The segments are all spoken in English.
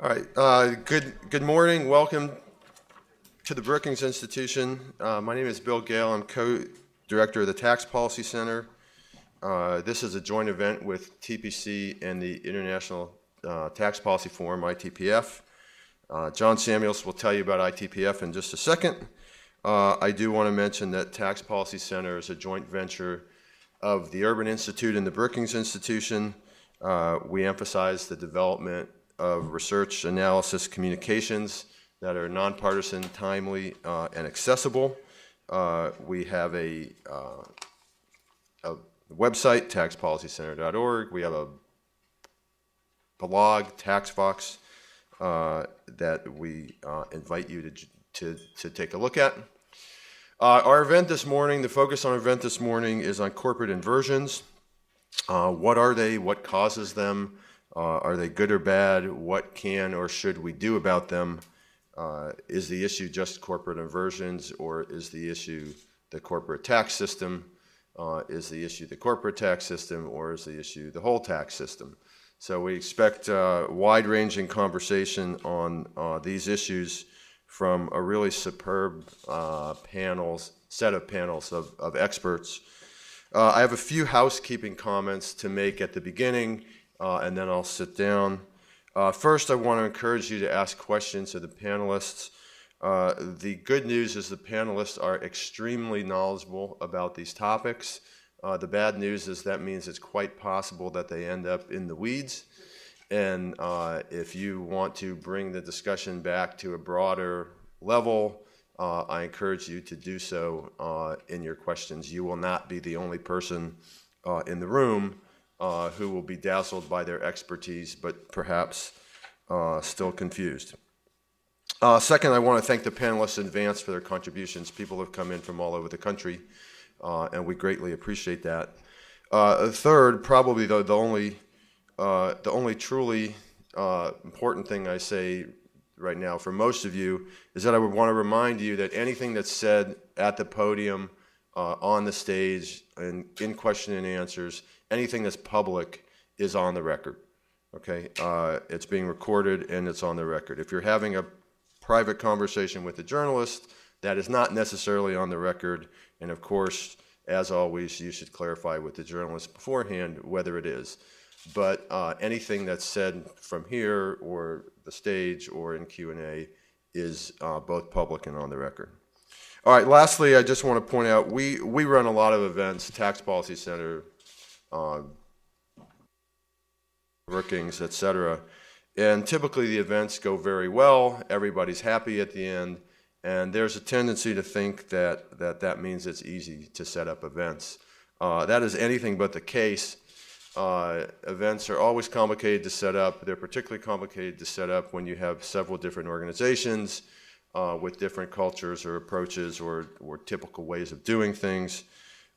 All right. Good morning. Welcome to the Brookings Institution. My name is Bill Gale. I'm co-director of the Tax Policy Center. This is a joint event with TPC and the International Tax Policy Forum, ITPF. John Samuels will tell you about ITPF in just a second. I do want to mention that Tax Policy Center is a joint venture of the Urban Institute and the Brookings Institution. We emphasize the development of research, analysis, communications that are nonpartisan, timely, and accessible. We have a website, taxpolicycenter.org. We have a blog, TaxVox, that we invite you to take a look at. Our event this morning, the focus on our event this morning is on corporate inversions. What are they? What causes them? Are they good or bad? What can or should we do about them? Is the issue just corporate inversions, or is the issue the corporate tax system? Is the issue the corporate tax system, or is the issue the whole tax system? So we expect wide-ranging conversation on these issues from a really superb set of panels of experts. I have a few housekeeping comments to make at the beginning, and then I'll sit down. First, I want to encourage you to ask questions of the panelists. The good news is the panelists are extremely knowledgeable about these topics. The bad news is that means it's quite possible that they end up in the weeds. And if you want to bring the discussion back to a broader level, I encourage you to do so in your questions. You will not be the only person in the room who will be dazzled by their expertise, but perhaps still confused. Second, I want to thank the panelists in advance for their contributions. People have come in from all over the country, and we greatly appreciate that. Third, probably the only truly important thing I say right now for most of you is that I would want to remind you that anything that's said at the podium, on the stage, and in question and answers, anything that's public is on the record. Okay, it's being recorded and it's on the record. If you're having a private conversation with a journalist, that is not necessarily on the record. And of course, as always, you should clarify with the journalist beforehand whether it is. But anything that's said from here or the stage or in Q&A is both public and on the record. All right, lastly, I just want to point out, we run a lot of events, Tax Policy Center, Brookings, etc. And typically the events go very well, everybody's happy at the end, and there's a tendency to think that means it's easy to set up events. That is anything but the case. Events are always complicated to set up. They're particularly complicated to set up when you have several different organizations with different cultures or approaches or typical ways of doing things.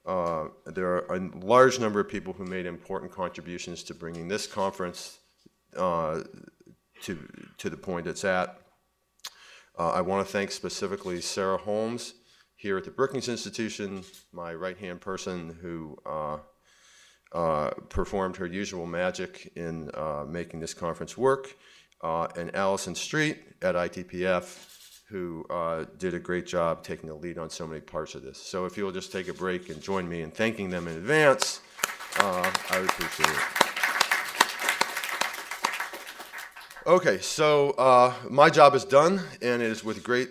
There are a large number of people who made important contributions to bringing this conference to the point it's at. I want to thank specifically Sarah Holmes here at the Brookings Institution, my right-hand person who performed her usual magic in making this conference work, and Allison Street at ITPF, who did a great job taking the lead on so many parts of this. So if you'll just take a break and join me in thanking them in advance, I would appreciate it. Okay, so my job is done, and it is with great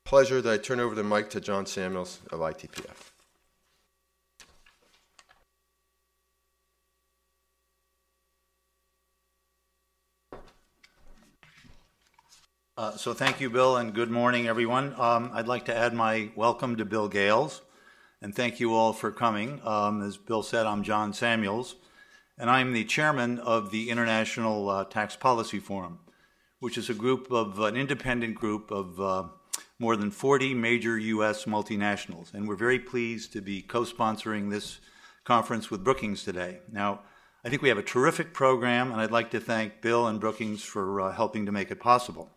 pleasure that I turn over the mic to John Samuels of ITPF. So thank you, Bill, and good morning, everyone. I'd like to add my welcome to Bill Gales, and thank you all for coming. As Bill said, I'm John Samuels, and I'm the chairman of the International Tax Policy Forum, which is an independent group of more than 40 major U.S. multinationals, and we're very pleased to be co-sponsoring this conference with Brookings today. Now, I think we have a terrific program, and I'd like to thank Bill and Brookings for helping to make it possible.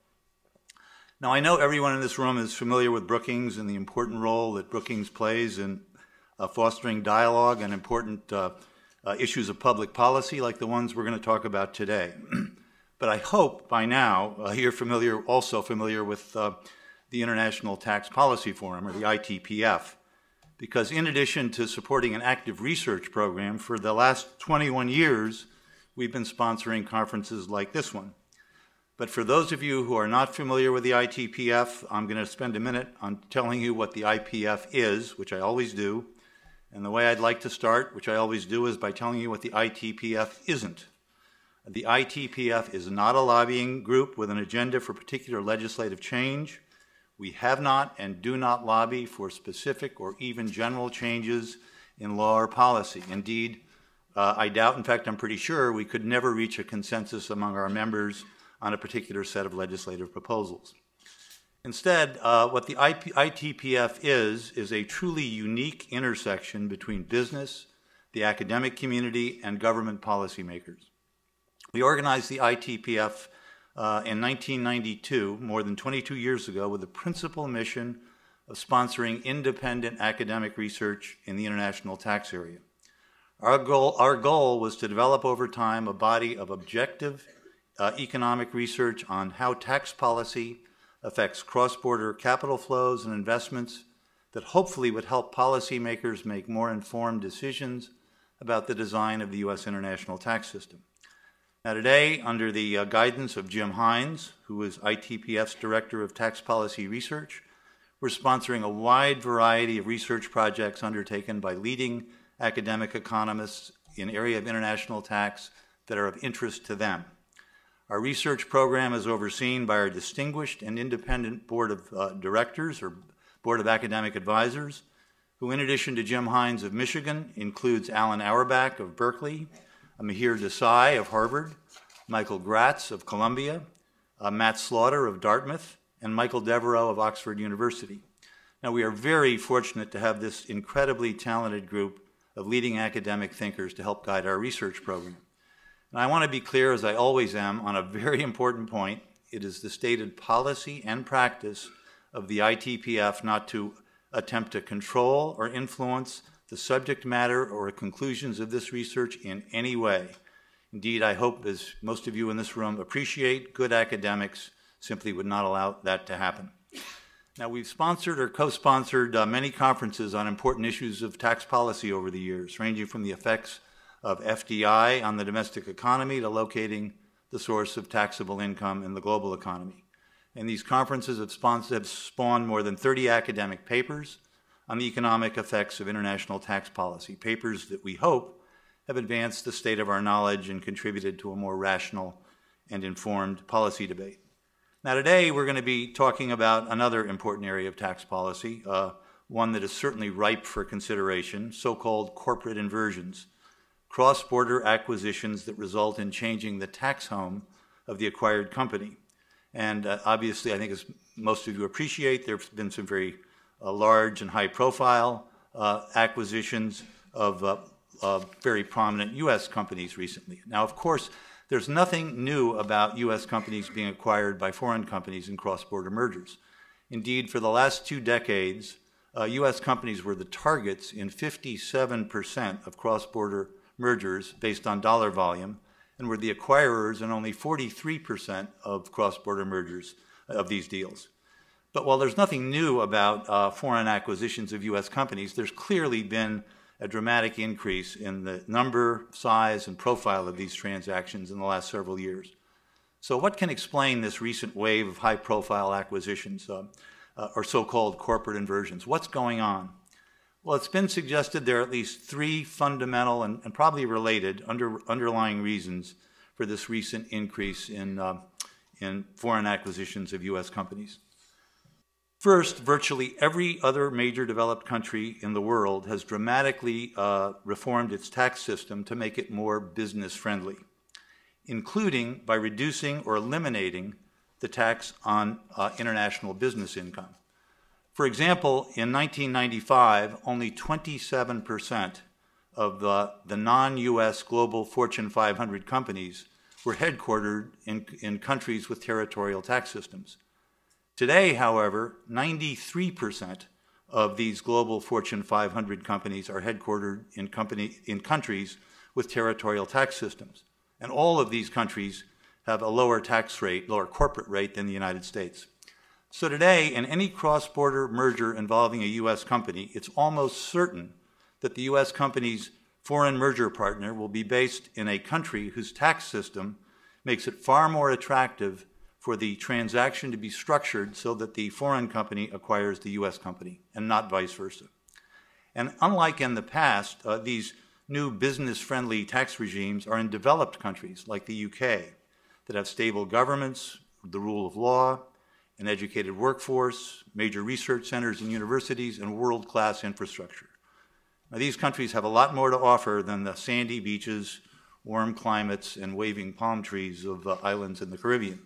Now, I know everyone in this room is familiar with Brookings and the important role that Brookings plays in fostering dialogue and important issues of public policy like the ones we're going to talk about today. But I hope by now you're also familiar with the International Tax Policy Forum, or the ITPF, because in addition to supporting an active research program, for the last 21 years, we've been sponsoring conferences like this one. But for those of you who are not familiar with the ITPF, I'm going to spend a minute on telling you what the IPF is, which I always do. And the way I'd like to start, which I always do, is by telling you what the ITPF isn't. The ITPF is not a lobbying group with an agenda for particular legislative change. We have not and do not lobby for specific or even general changes in law or policy. Indeed, I doubt, in fact, I'm pretty sure we could never reach a consensus among our members on a particular set of legislative proposals. Instead, what the ITPF is a truly unique intersection between business, the academic community, and government policymakers. We organized the ITPF in 1992, more than 22 years ago, with the principal mission of sponsoring independent academic research in the international tax area. Our goal was to develop over time a body of objective economic research on how tax policy affects cross-border capital flows and investments that hopefully would help policymakers make more informed decisions about the design of the U.S. international tax system. Now today, under the guidance of Jim Hines, who is ITPF's Director of Tax Policy Research, we're sponsoring a wide variety of research projects undertaken by leading academic economists in the area of international tax that are of interest to them. Our research program is overseen by our distinguished and independent board of directors, or board of academic advisors, who in addition to Jim Hines of Michigan includes Alan Auerbach of Berkeley, Mihir Desai of Harvard, Michael Gratz of Columbia, Matt Slaughter of Dartmouth, and Michael Devereaux of Oxford University. Now, we are very fortunate to have this incredibly talented group of leading academic thinkers to help guide our research program. And I want to be clear, as I always am, on a very important point. It is the stated policy and practice of the ITPF not to attempt to control or influence the subject matter or conclusions of this research in any way. Indeed, I hope, as most of you in this room appreciate, good academics simply would not allow that to happen. Now, we've sponsored or co-sponsored many conferences on important issues of tax policy over the years, ranging from the effects of FDI on the domestic economy to locating the source of taxable income in the global economy. And these conferences have spawned more than 30 academic papers on the economic effects of international tax policy, papers that we hope have advanced the state of our knowledge and contributed to a more rational and informed policy debate. Now today we're going to be talking about another important area of tax policy, one that is certainly ripe for consideration, so-called corporate inversions, cross-border acquisitions that result in changing the tax home of the acquired company. And obviously, I think as most of you appreciate, there have been some very large and high-profile acquisitions of very prominent U.S. companies recently. Now, of course, there's nothing new about U.S. companies being acquired by foreign companies in cross-border mergers. Indeed, for the last 2 decades, U.S. companies were the targets in 57% of cross-border mergers based on dollar volume, and were the acquirers in only 43% of cross-border mergers of these deals. But while there's nothing new about foreign acquisitions of U.S. companies, there's clearly been a dramatic increase in the number, size, and profile of these transactions in the last several years. So what can explain this recent wave of high-profile acquisitions, or so-called corporate inversions? What's going on? Well, it's been suggested there are at least 3 fundamental and probably related underlying reasons for this recent increase in foreign acquisitions of U.S. companies. First, virtually every other major developed country in the world has dramatically reformed its tax system to make it more business-friendly, including by reducing or eliminating the tax on international business income. For example, in 1995, only 27% of the non-U.S. global Fortune 500 companies were headquartered in countries with territorial tax systems. Today, however, 93% of these global Fortune 500 companies are headquartered in countries with territorial tax systems. And all of these countries have a lower tax rate, lower corporate rate than the United States. So today, in any cross-border merger involving a U.S. company, it's almost certain that the U.S. company's foreign merger partner will be based in a country whose tax system makes it far more attractive for the transaction to be structured so that the foreign company acquires the U.S. company, and not vice versa. And unlike in the past, these new business-friendly tax regimes are in developed countries like the UK that have stable governments, the rule of law, an educated workforce, major research centers and universities, and world-class infrastructure. Now, these countries have a lot more to offer than the sandy beaches, warm climates, and waving palm trees of islands in the Caribbean.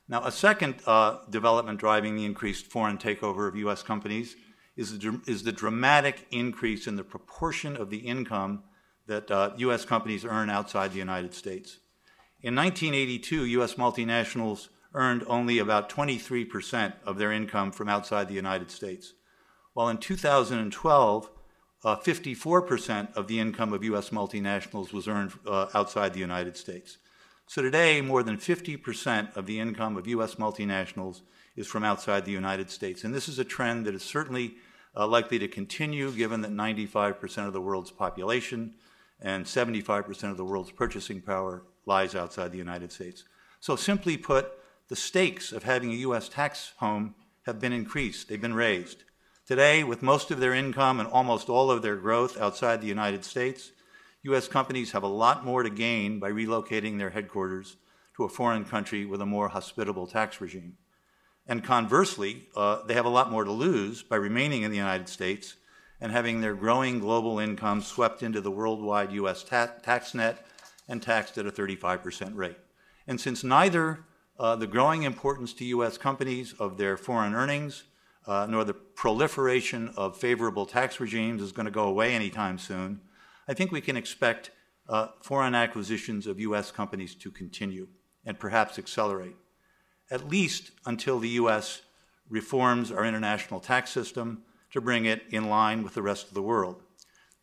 Now, a second development driving the increased foreign takeover of U.S. companies is the dramatic increase in the proportion of the income that U.S. companies earn outside the United States. In 1982, U.S. multinationals earned only about 23% of their income from outside the United States, while in 2012, 54% of the income of U.S. multinationals was earned outside the United States. So today, more than 50% of the income of U.S. multinationals is from outside the United States. And this is a trend that is certainly likely to continue, given that 95% of the world's population and 75% of the world's purchasing power lies outside the United States. So simply put, the stakes of having a U.S. tax home have been increased. They've been raised. Today, with most of their income and almost all of their growth outside the United States, U.S. companies have a lot more to gain by relocating their headquarters to a foreign country with a more hospitable tax regime. And conversely, they have a lot more to lose by remaining in the United States and having their growing global income swept into the worldwide U.S. tax net and taxed at a 35% rate. And since neither the growing importance to U.S. companies of their foreign earnings nor the proliferation of favorable tax regimes is going to go away anytime soon, I think we can expect foreign acquisitions of U.S. companies to continue and perhaps accelerate, at least until the U.S. reforms our international tax system to bring it in line with the rest of the world.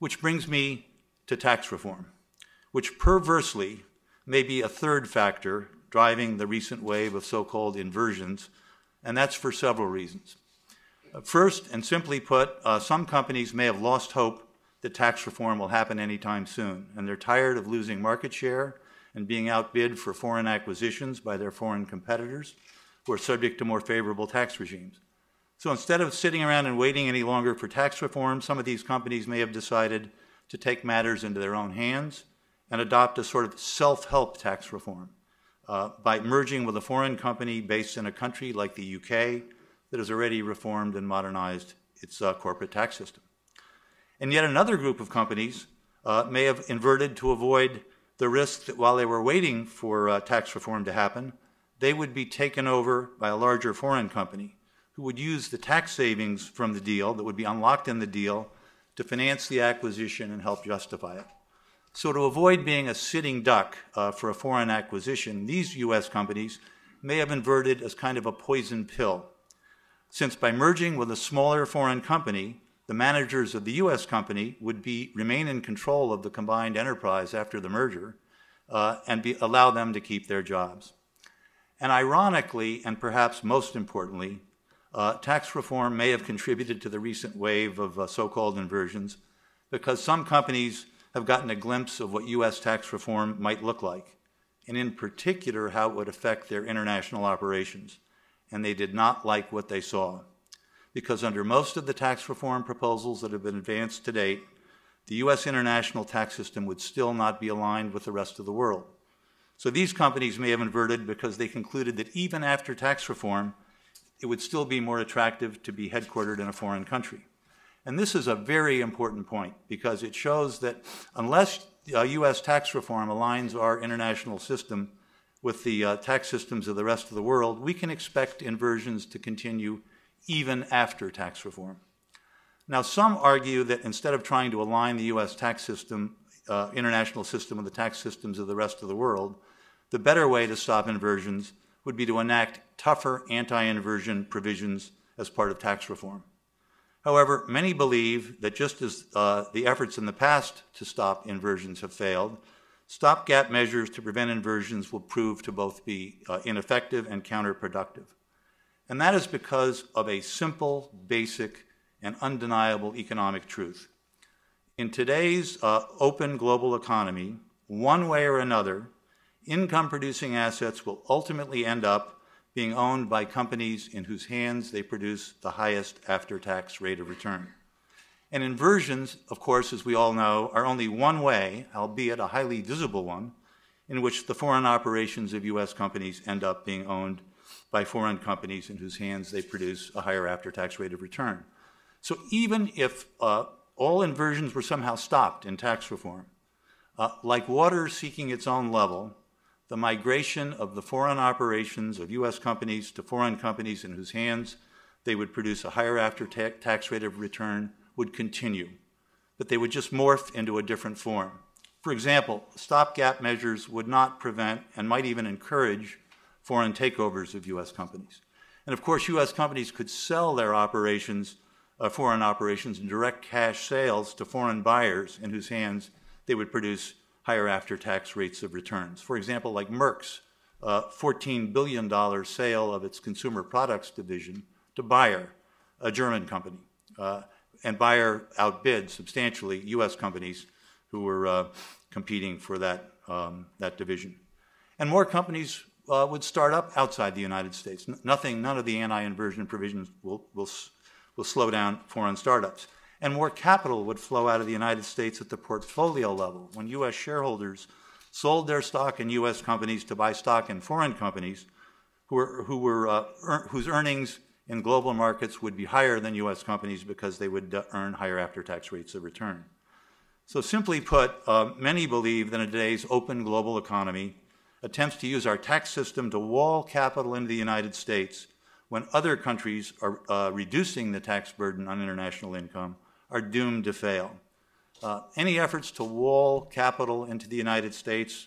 Which brings me to tax reform, which perversely may be a third factor driving the recent wave of so-called inversions, and that's for several reasons. First, and simply put, some companies may have lost hope that tax reform will happen anytime soon, and they're tired of losing market share and being outbid for foreign acquisitions by their foreign competitors who are subject to more favorable tax regimes. So instead of sitting around and waiting any longer for tax reform, some of these companies may have decided to take matters into their own hands and adopt a sort of self-help tax reform by merging with a foreign company based in a country like the UK that has already reformed and modernized its corporate tax system. And yet another group of companies may have inverted to avoid the risk that while they were waiting for tax reform to happen, they would be taken over by a larger foreign company who would use the tax savings from the deal that would be unlocked in the deal to finance the acquisition and help justify it. So to avoid being a sitting duck for a foreign acquisition, these U.S. companies may have inverted as kind of a poison pill, since by merging with a smaller foreign company, the managers of the U.S. company would remain in control of the combined enterprise after the merger and allow them to keep their jobs. And ironically, and perhaps most importantly, tax reform may have contributed to the recent wave of so-called inversions because some companies have gotten a glimpse of what U.S. tax reform might look like, and in particular how it would affect their international operations. And they did not like what they saw, because under most of the tax reform proposals that have been advanced to date, the U.S. international tax system would still not be aligned with the rest of the world. So these companies may have inverted because they concluded that even after tax reform, it would still be more attractive to be headquartered in a foreign country. And this is a very important point because it shows that unless U.S. tax reform aligns our international system with the tax systems of the rest of the world, we can expect inversions to continue even after tax reform. Now, some argue that instead of trying to align the U.S. tax system, international system with the tax systems of the rest of the world, the better way to stop inversions would be to enact tougher anti-inversion provisions as part of tax reform. However, many believe that just as the efforts in the past to stop inversions have failed, stopgap measures to prevent inversions will prove to both be ineffective and counterproductive. And that is because of a simple, basic, and undeniable economic truth. In today's open global economy, one way or another, income-producing assets will ultimately end up being owned by companies in whose hands they produce the highest after-tax rate of return. And inversions, of course, as we all know, are only one way, albeit a highly visible one, in which the foreign operations of U.S. companies end up being owned by foreign companies in whose hands they produce a higher after-tax rate of return. So even if all inversions were somehow stopped in tax reform, like water seeking its own level, the migration of the foreign operations of U.S. companies to foreign companies in whose hands they would produce a higher after-tax rate of return would continue, but they would just morph into a different form. For example, stopgap measures would not prevent and might even encourage foreign takeovers of U.S. companies. And of course, U.S. companies could sell their operations, foreign operations, in direct cash sales to foreign buyers in whose hands they would produce higher after-tax rates of returns. For example, like Merck's $14 billion sale of its consumer products division to Bayer, a German company. And Bayer outbid substantially U.S. companies who were competing for that division. And more companies would start up outside the United States. None of the anti-inversion provisions will slow down foreign startups. And more capital would flow out of the United States at the portfolio level. When U.S. shareholders sold their stock in U.S. companies to buy stock in foreign companies whose earnings in global markets would be higher than U.S. companies because they would earn higher after-tax rates of return. So simply put, many believe that in today's open global economy, attempts to use our tax system to wall capital into the United States when other countries are reducing the tax burden on international income are doomed to fail. Any efforts to wall capital into the United States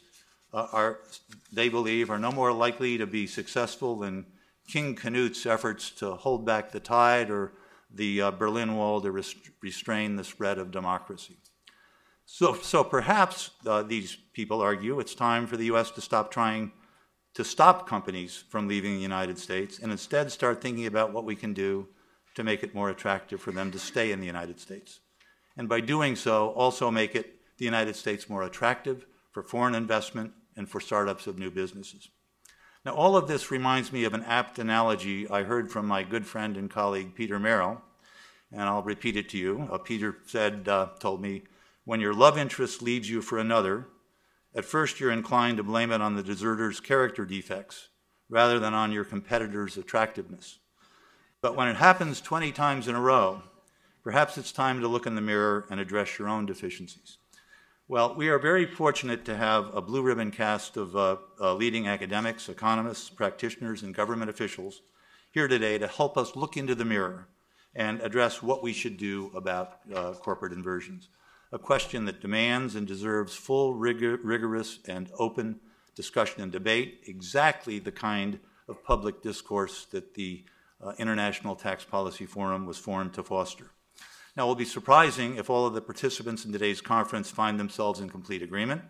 they believe, are no more likely to be successful than King Canute's efforts to hold back the tide or the Berlin Wall to restrain the spread of democracy. So perhaps these people argue it's time for the U.S. to stop trying to stop companies from leaving the United States and instead start thinking about what we can do to make it more attractive for them to stay in the United States. And by doing so, also make it the United States more attractive for foreign investment and for startups of new businesses. Now, all of this reminds me of an apt analogy I heard from my good friend and colleague, Peter Merrill, and I'll repeat it to you. Peter told me, when your love interest leaves you for another, at first you're inclined to blame it on the deserter's character defects rather than on your competitor's attractiveness. But when it happens 20 times in a row, perhaps it's time to look in the mirror and address your own deficiencies. Well, we are very fortunate to have a blue ribbon cast of leading academics, economists, practitioners, and government officials here today to help us look into the mirror and address what we should do about corporate inversions, a question that demands and deserves full, rigorous, and open discussion and debate, exactly the kind of public discourse that the International Tax Policy Forum was formed to foster. Now, it will be surprising if all of the participants in today's conference find themselves in complete agreement.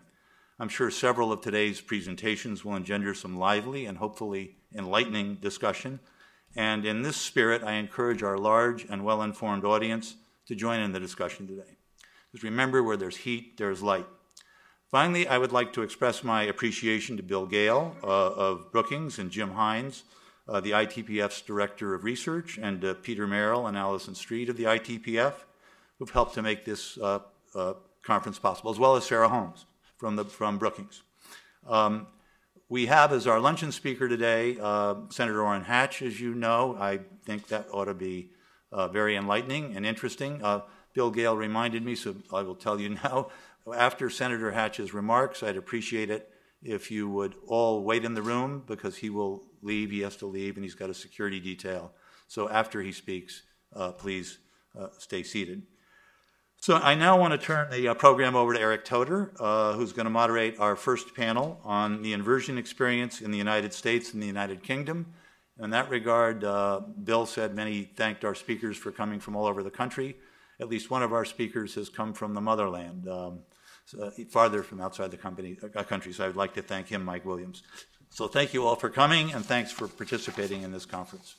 I'm sure several of today's presentations will engender some lively and hopefully enlightening discussion. And in this spirit, I encourage our large and well-informed audience to join in the discussion today. Because remember, where there's heat, there's light. Finally, I would like to express my appreciation to Bill Gale of Brookings and Jim Hines, the ITPF's Director of Research, and Peter Merrill and Allison Street of the ITPF, who've helped to make this conference possible, as well as Sarah Holmes from Brookings. We have as our luncheon speaker today Senator Orrin Hatch, as you know. I think that ought to be very enlightening and interesting. Bill Gale reminded me, so I will tell you now, after Senator Hatch's remarks, I'd appreciate it if you would all wait in the room because he will leave, he has to leave, and he's got a security detail. So after he speaks, please stay seated. So I now want to turn the program over to Eric Toder, who's going to moderate our first panel on the inversion experience in the United States and the United Kingdom. In that regard, Bill said many thanked our speakers for coming from all over the country. At least one of our speakers has come from the motherland. farther from outside the country. So I'd like to thank him, Mike Williams. So thank you all for coming, and thanks for participating in this conference.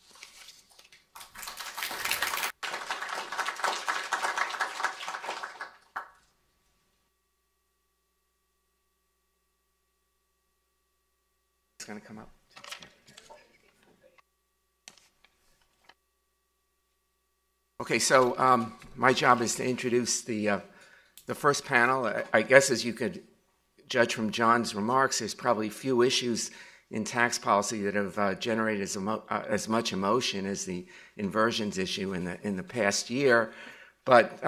It's going to come up. Okay, so my job is to introduce the first panel. I guess as you could judge from John's remarks, there's probably few issues in tax policy that have generated as much emotion as the inversions issue in the past year. But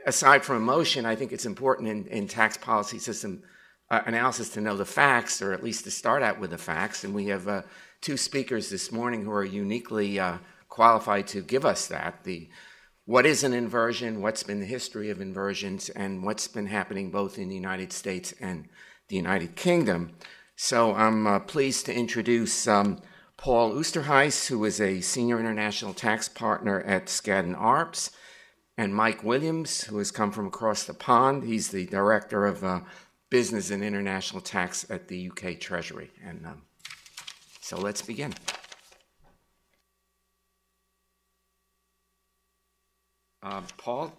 aside from emotion, I think it's important in tax policy system analysis to know the facts, or at least to start out with the facts. And we have two speakers this morning who are uniquely qualified to give us that. What is an inversion, what's been the history of inversions, and what's been happening both in the United States and the United Kingdom. So I'm pleased to introduce Paul Oosterhuis, who is a senior international tax partner at Skadden Arps, and Mike Williams, who has come from across the pond. He's the director of business and international tax at the UK Treasury. And so let's begin. Paul,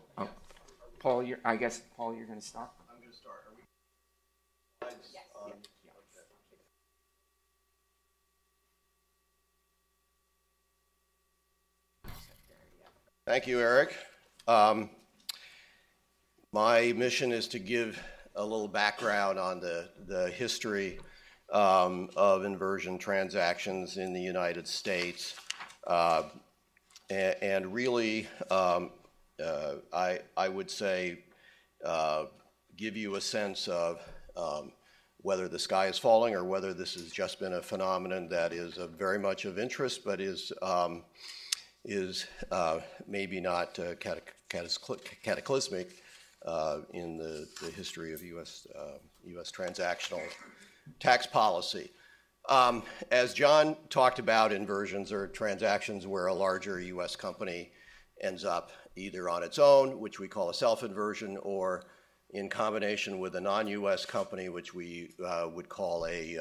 I guess, Paul, you're going to start? I'm going to start. Are we? Yes. Thank you, Eric. My mission is to give a little background on the history of inversion transactions in the United States, and really, I would say, give you a sense of whether the sky is falling or whether this has just been a phenomenon that is very much of interest, but is maybe not cataclysmic in the history of U.S. transactional tax policy. As John talked about, inversions are transactions where a larger U.S. company ends up either on its own, which we call a self-inversion, or in combination with a non-U.S. company, which we would call a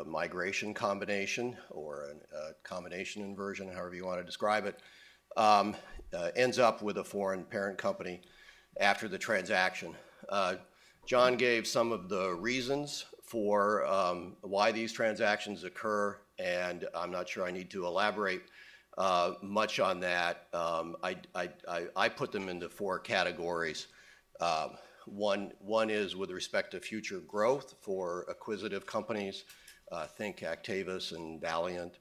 migration combination, or a combination inversion, however you want to describe it, ends up with a foreign parent company after the transaction. John gave some of the reasons for why these transactions occur, and I'm not sure I need to elaborate much on that. I put them into four categories. One is with respect to future growth for acquisitive companies, think Actavis and Valiant.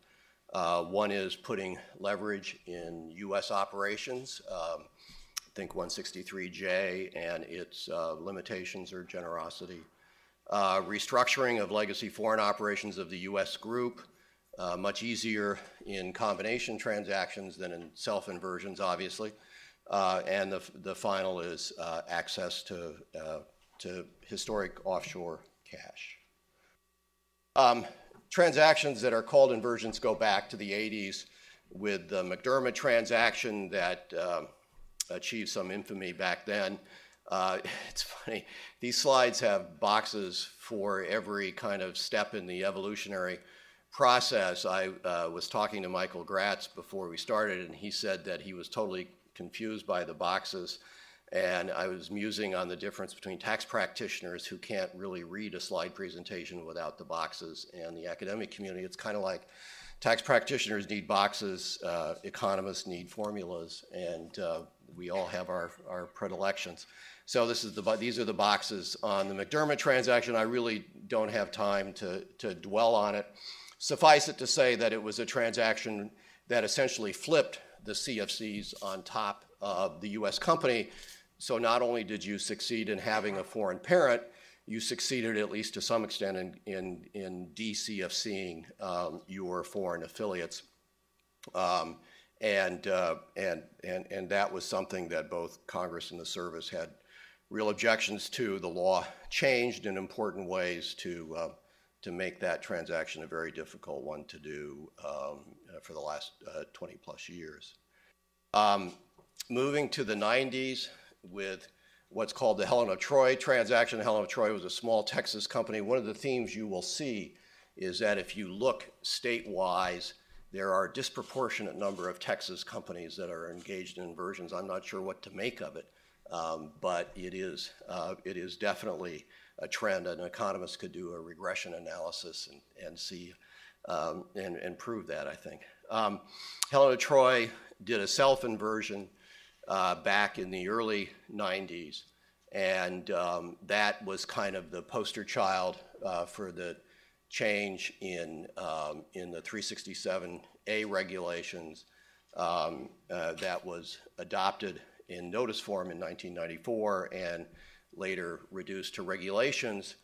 One is putting leverage in U.S. operations, think 163J and its limitations or generosity. Restructuring of legacy foreign operations of the U.S. group, much easier in combination transactions than in self-inversions, obviously. And the final is access to historic offshore cash. Transactions that are called inversions go back to the 80s with the McDermott transaction that achieved some infamy back then. It's funny, these slides have boxes for every kind of step in the evolutionary process. I was talking to Michael Gratz before we started, and he said that he was totally confused by the boxes, and I was musing on the difference between tax practitioners who can't really read a slide presentation without the boxes and the academic community. It's kind of like tax practitioners need boxes, economists need formulas, and we all have our predilections. So these are the boxes on the McDermott transaction. I really don't have time to dwell on it. Suffice it to say that it was a transaction that essentially flipped the CFCs on top of the U.S. company. So not only did you succeed in having a foreign parent, you succeeded at least to some extent in de-CFCing your foreign affiliates. And that was something that both Congress and the service had real objections to. The law changed in important ways to make that transaction a very difficult one to do for the last 20 plus years. Moving to the 90s with what's called the Helen of Troy transaction. Helen of Troy was a small Texas company. One of the themes you will see is that if you look state-wise, there are a disproportionate number of Texas companies that are engaged in inversions. I'm not sure what to make of it, but it is definitely a trend. An economist could do a regression analysis and see and prove that, I think. Helen of Troy did a self-inversion back in the early 90s, and that was kind of the poster child for the change in the 367A regulations that was adopted in notice form in 1994 and later reduced to regulations.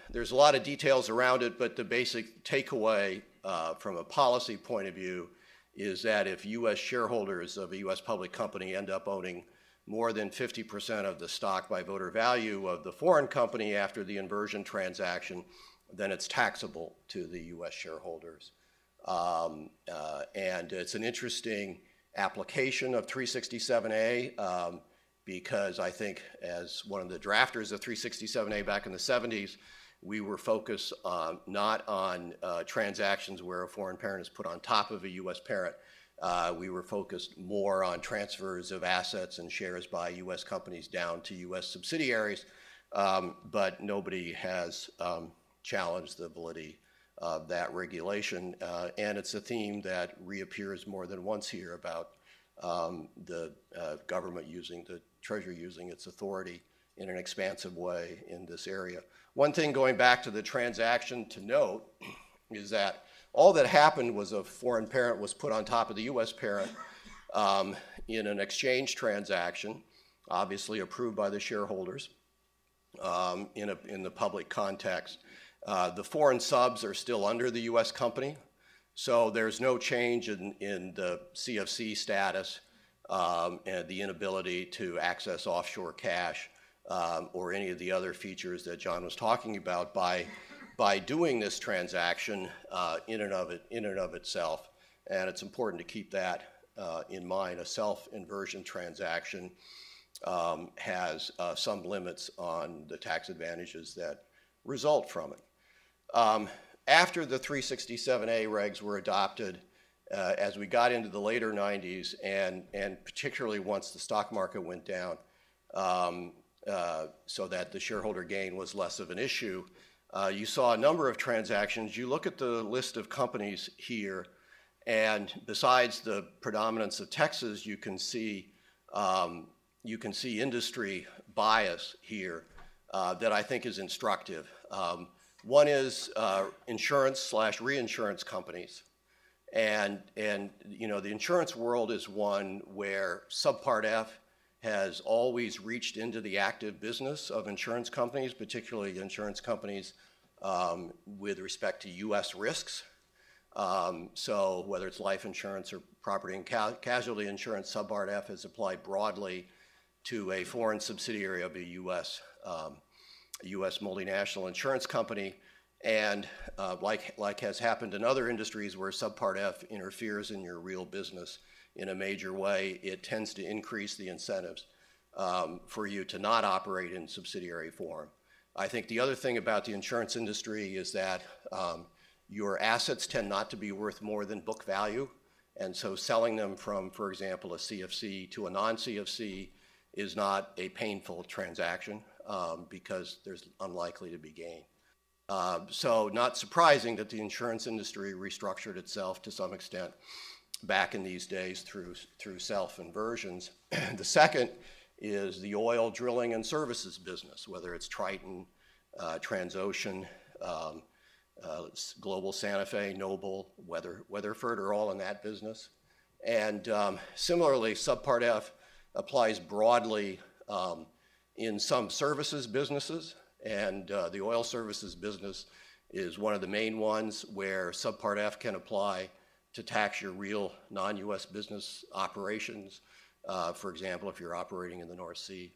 There's a lot of details around it, but the basic takeaway from a policy point of view is that if U.S. shareholders of a U.S. public company end up owning more than 50% of the stock by voter value of the foreign company after the inversion transaction, then it's taxable to the U.S. shareholders. And it's an interesting application of 367A because I think as one of the drafters of 367A back in the 70s, we were focused not on transactions where a foreign parent is put on top of a U.S. parent. We were focused more on transfers of assets and shares by U.S. companies down to U.S. subsidiaries, but nobody has challenged the validity of that regulation. And it's a theme that reappears more than once here about the government using, the Treasury using its authority in an expansive way in this area. One thing going back to the transaction to note is that all that happened was a foreign parent was put on top of the U.S. parent in an exchange transaction, obviously approved by the shareholders in the public context. The foreign subs are still under the U.S. company, so there's no change in the CFC status and the inability to access offshore cash or any of the other features that John was talking about by doing this transaction in and of itself. And it's important to keep that in mind. A self-inversion transaction has some limits on the tax advantages that result from it. After the 367A regs were adopted, as we got into the later 90s, and particularly once the stock market went down, so that the shareholder gain was less of an issue, you saw a number of transactions. You look at the list of companies here, and besides the predominance of Texas, you can see industry bias here that I think is instructive. One is insurance/reinsurance companies. And you know, the insurance world is one where Subpart F has always reached into the active business of insurance companies, particularly insurance companies with respect to U.S. risks. So whether it's life insurance or property and casualty insurance, Subpart F is applied broadly to a foreign subsidiary of a U.S. multinational insurance company. And like has happened in other industries where Subpart F interferes in your real business in a major way, it tends to increase the incentives for you to not operate in subsidiary form. I think the other thing about the insurance industry is that your assets tend not to be worth more than book value. And so selling them from, for example, a CFC to a non-CFC is not a painful transaction because there's unlikely to be gain. So not surprising that the insurance industry restructured itself to some extent back in these days through self-inversions. The second is the oil drilling and services business, whether it's Triton, Transocean, Global Santa Fe, Noble, Weatherford are all in that business. And similarly, Subpart F applies broadly in some services businesses. And the oil services business is one of the main ones where Subpart F can apply to tax your real non-U.S. business operations. For example, if you're operating in the North Sea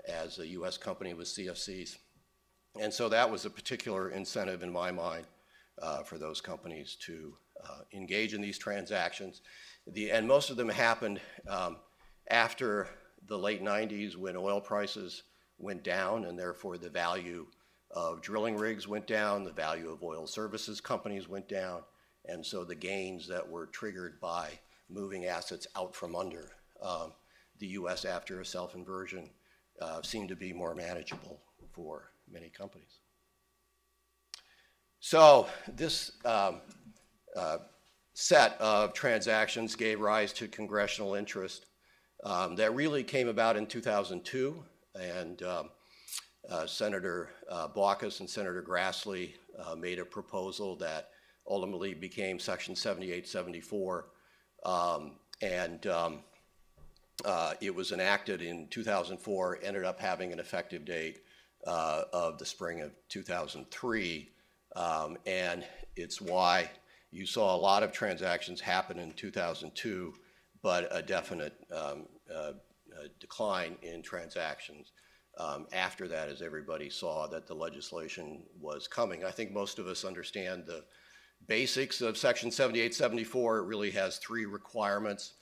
as a U.S. company with CFCs. And so that was a particular incentive in my mind for those companies to engage in these transactions. And most of them happened after the late 90s when oil prices went down, and therefore the value of drilling rigs went down, the value of oil services companies went down, and so the gains that were triggered by moving assets out from under the U.S. after a self-inversion seemed to be more manageable for many companies. So this set of transactions gave rise to congressional interest that really came about in 2002, and Senator Baucus and Senator Grassley made a proposal that ultimately became Section 7874, it was enacted in 2004, ended up having an effective date of the spring of 2003, and it's why you saw a lot of transactions happen in 2002, but a definite decline in transactions after that, as everybody saw that the legislation was coming. I think most of us understand the basics of Section 7874. It really has three requirements.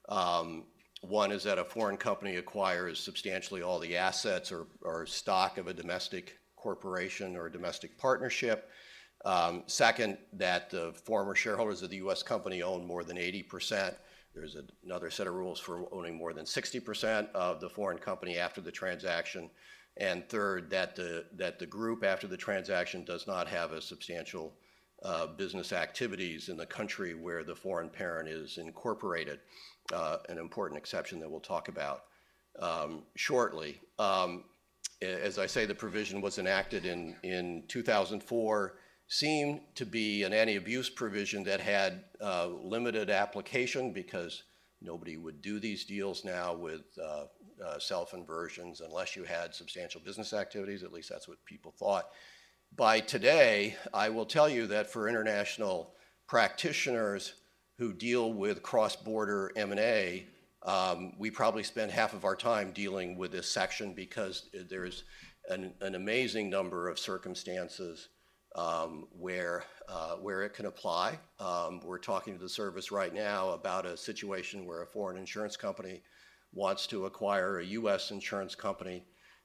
One is that a foreign company acquires substantially all the assets or stock of a domestic corporation or a domestic partnership. Second, that the former shareholders of the U.S. company own more than 80%. There's another set of rules for owning more than 60% of the foreign company after the transaction. And third, that the group after the transaction does not have a substantial business activities in the country where the foreign parent is incorporated, an important exception that we'll talk about shortly. As I say, the provision was enacted in 2004, seemed to be an anti-abuse provision that had limited application because nobody would do these deals now with self-inversions unless you had substantial business activities. At least that's what people thought. By today, I will tell you that for international practitioners who deal with cross-border M&A, we probably spend half of our time dealing with this section because there's an amazing number of circumstances where it can apply. We're talking to the service right now about a situation where a foreign insurance company wants to acquire a U.S. insurance company.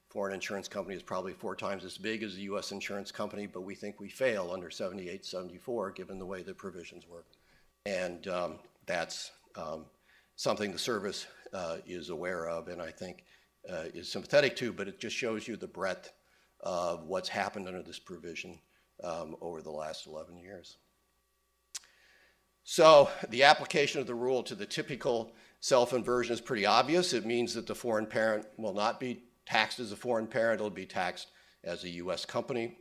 Foreign insurance company is probably 4 times as big as a U.S. insurance company, but we think we fail under 7874 given the way the provisions work. And that's something the service is aware of and I think is sympathetic to, but it just shows you the breadth of what's happened under this provision over the last 11 years. So the application of the rule to the typical self-inversion is pretty obvious. It means that the foreign parent will not be taxed as a foreign parent, it'll be taxed as a U.S. company.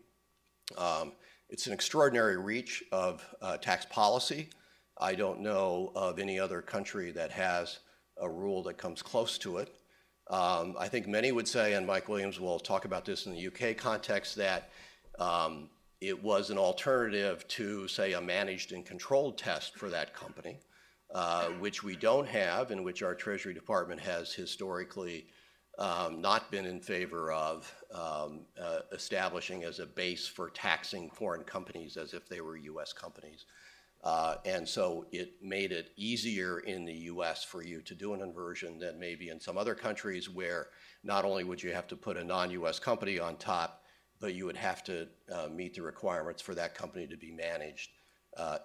It's an extraordinary reach of tax policy. I don't know of any other country that has a rule that comes close to it. I think many would say, and Mike Williams will talk about this in the UK context, that it was an alternative to, say, a managed and controlled test for that company, which we don't have, and which our Treasury Department has historically not been in favor of establishing as a base for taxing foreign companies as if they were U.S. companies. And so it made it easier in the U.S. for you to do an inversion than maybe in some other countries where not only would you have to put a non-U.S. company on top, but you would have to meet the requirements for that company to be managed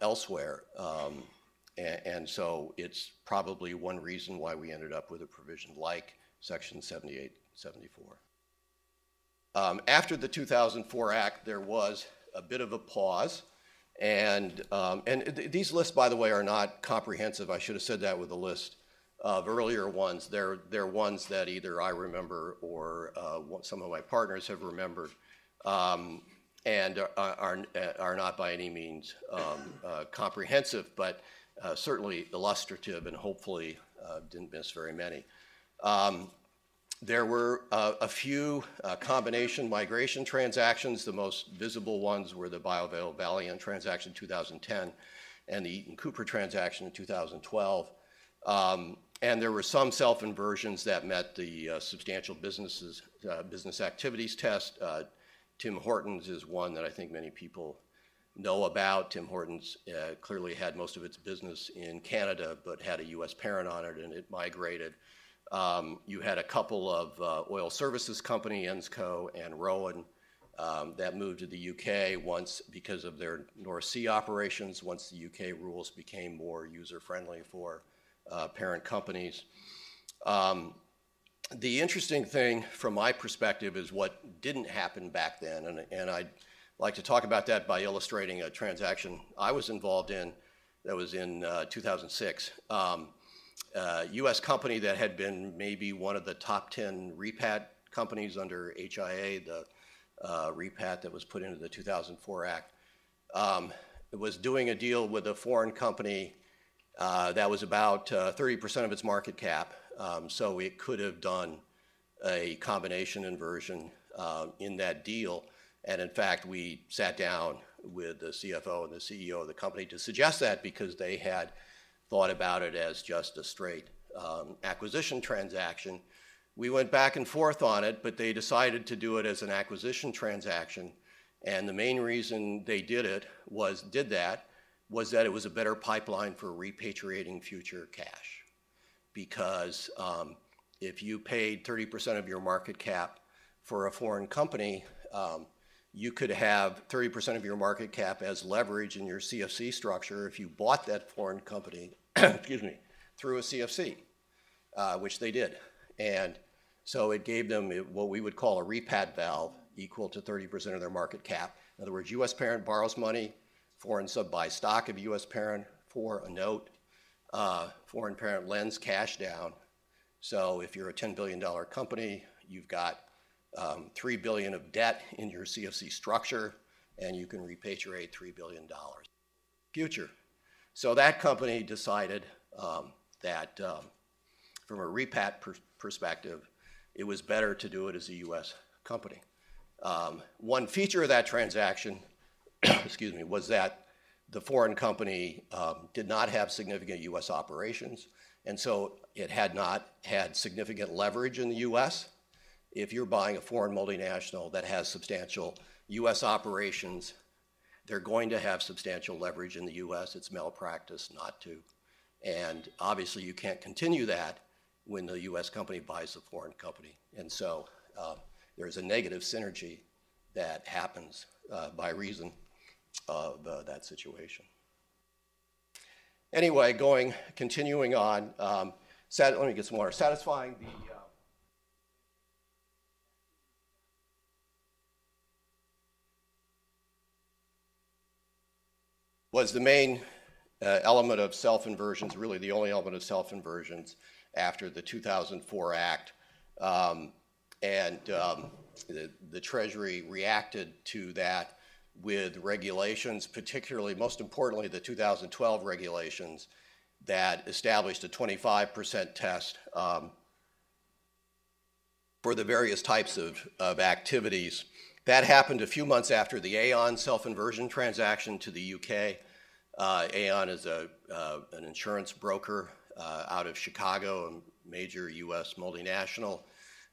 elsewhere. And so it's probably one reason why we ended up with a provision like Section 7874. After the 2004 Act, there was a bit of a pause. And these lists, by the way, are not comprehensive. I should have said that with a list of earlier ones. They're ones that either I remember or some of my partners have remembered, and are not by any means comprehensive, but certainly illustrative and hopefully didn't miss very many. There were a few combination migration transactions. The most visible ones were the BioVale Valiant transaction in 2010 and the Eaton Cooper transaction in 2012. And there were some self-inversions that met the substantial business activities test. Tim Hortons is one that I think many people know about. Tim Hortons clearly had most of its business in Canada, but had a U.S. parent on it, and it migrated You had a couple of oil services company, Ensco and Rowan, that moved to the UK once because of their North Sea operations, once the UK rules became more user-friendly for parent companies. The interesting thing from my perspective is what didn't happen back then, and I'd like to talk about that by illustrating a transaction I was involved in that was in 2006. U.S. company that had been maybe one of the top 10 repat companies under HIA, the repat that was put into the 2004 Act. It was doing a deal with a foreign company that was about 30% of its market cap, so it could have done a combination inversion in that deal. And in fact, we sat down with the CFO and the CEO of the company to suggest that because they had thought about it as just a straight acquisition transaction. We went back and forth on it, but they decided to do it as an acquisition transaction. And the main reason they did that was that it was a better pipeline for repatriating future cash. Because if you paid 30% of your market cap for a foreign company, you could have 30% of your market cap as leverage in your CFC structure if you bought that foreign company, excuse me, through a CFC, which they did. And so it gave them what we would call a repat valve equal to 30% of their market cap. In other words, U.S. parent borrows money, foreign sub buys stock of U.S. parent for a note, foreign parent lends cash down. So if you're a $10 billion company, you've got $3 billion of debt in your CFC structure, and you can repatriate $3 billion future. So that company decided that from a repat perspective, it was better to do it as a U.S. company. One feature of that transaction, excuse me, was that the foreign company did not have significant U.S. operations, and so it had not had significant leverage in the U.S. If you're buying a foreign multinational that has substantial U.S. operations, they're going to have substantial leverage in the U.S. It's malpractice not to. And obviously you can't continue that when the U.S. company buys a foreign company. And so there's a negative synergy that happens by reason of that situation. Anyway, continuing on, let me get some water. Satisfying the was the main element of self-inversions, really the only element of self-inversions after the 2004 Act. The Treasury reacted to that with regulations, particularly, most importantly, the 2012 regulations that established a 25% test for the various types of activities. That happened a few months after the Aon self-inversion transaction to the UK. Aon is an insurance broker out of Chicago, a major US multinational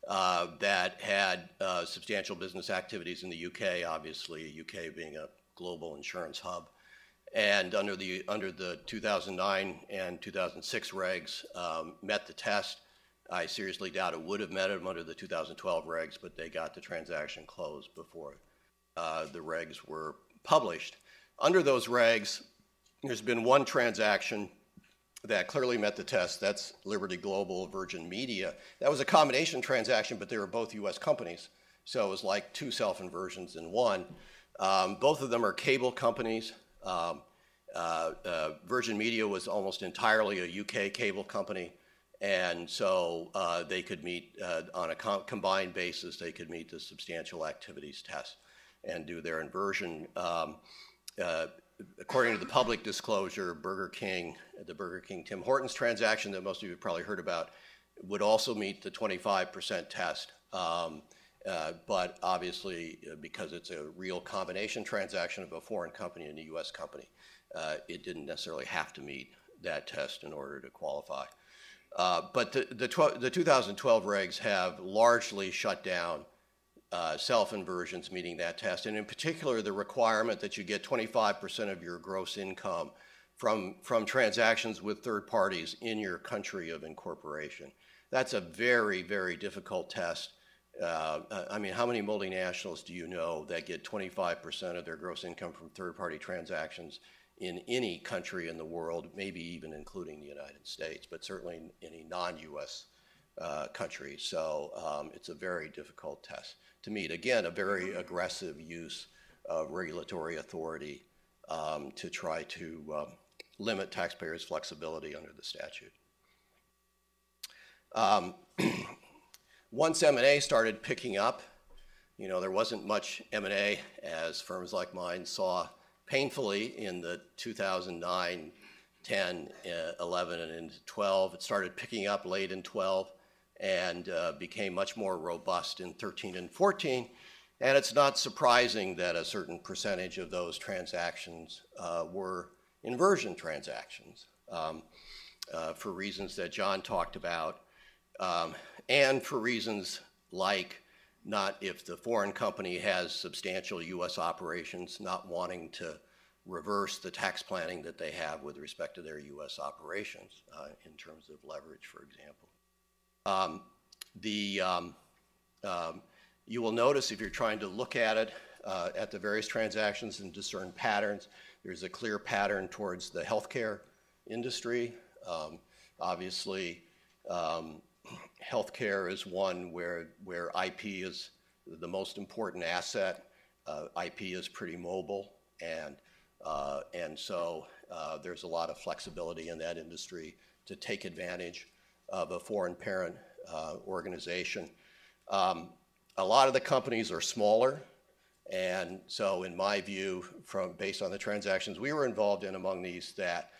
that had substantial business activities in the UK, obviously, UK being a global insurance hub. And under the 2009 and 2006 regs, met the test. I seriously doubt it would have met them under the 2012 regs, but they got the transaction closed before the regs were published. Under those regs, there's been one transaction that clearly met the test. That's Liberty Global, Virgin Media. That was a combination transaction, but they were both U.S. companies. So it was like two self-inversions in one. Both of them are cable companies. Virgin Media was almost entirely a UK cable company. And so they could meet, on a combined basis, they could meet the substantial activities test and do their inversion. According to the public disclosure, the Burger King Tim Hortons transaction that most of you have probably heard about would also meet the 25% test. But obviously, because it's a real combination transaction of a foreign company and a US company, it didn't necessarily have to meet that test in order to qualify. But the 2012 regs have largely shut down self-inversions meeting that test, and in particular the requirement that you get 25% of your gross income from transactions with third parties in your country of incorporation. That's a very, very difficult test. I mean, how many multinationals do you know that get 25% of their gross income from third-party transactions in any country in the world, maybe even including the United States, but certainly in any non-U.S. Country? So it's a very difficult test to meet. Again, a very aggressive use of regulatory authority to try to limit taxpayers' flexibility under the statute. Once M&A started picking up, there wasn't much M&A, as firms like mine saw painfully in the 2009, 10, 11, and into 12. It started picking up late in 12 and became much more robust in 13 and 14. And it's not surprising that a certain percentage of those transactions were inversion transactions for reasons that John talked about. And for reasons like not if the foreign company has substantial U.S. operations, not wanting to reverse the tax planning that they have with respect to their U.S. operations in terms of leverage, for example. You will notice if you're trying to look at it, at the various transactions and discern patterns, there's a clear pattern towards the healthcare industry. Obviously, healthcare is one where IP is the most important asset. IP is pretty mobile, and so there's a lot of flexibility in that industry to take advantage of a foreign parent organization. A lot of the companies are smaller, and so in my view, based on the transactions we were involved in among these, that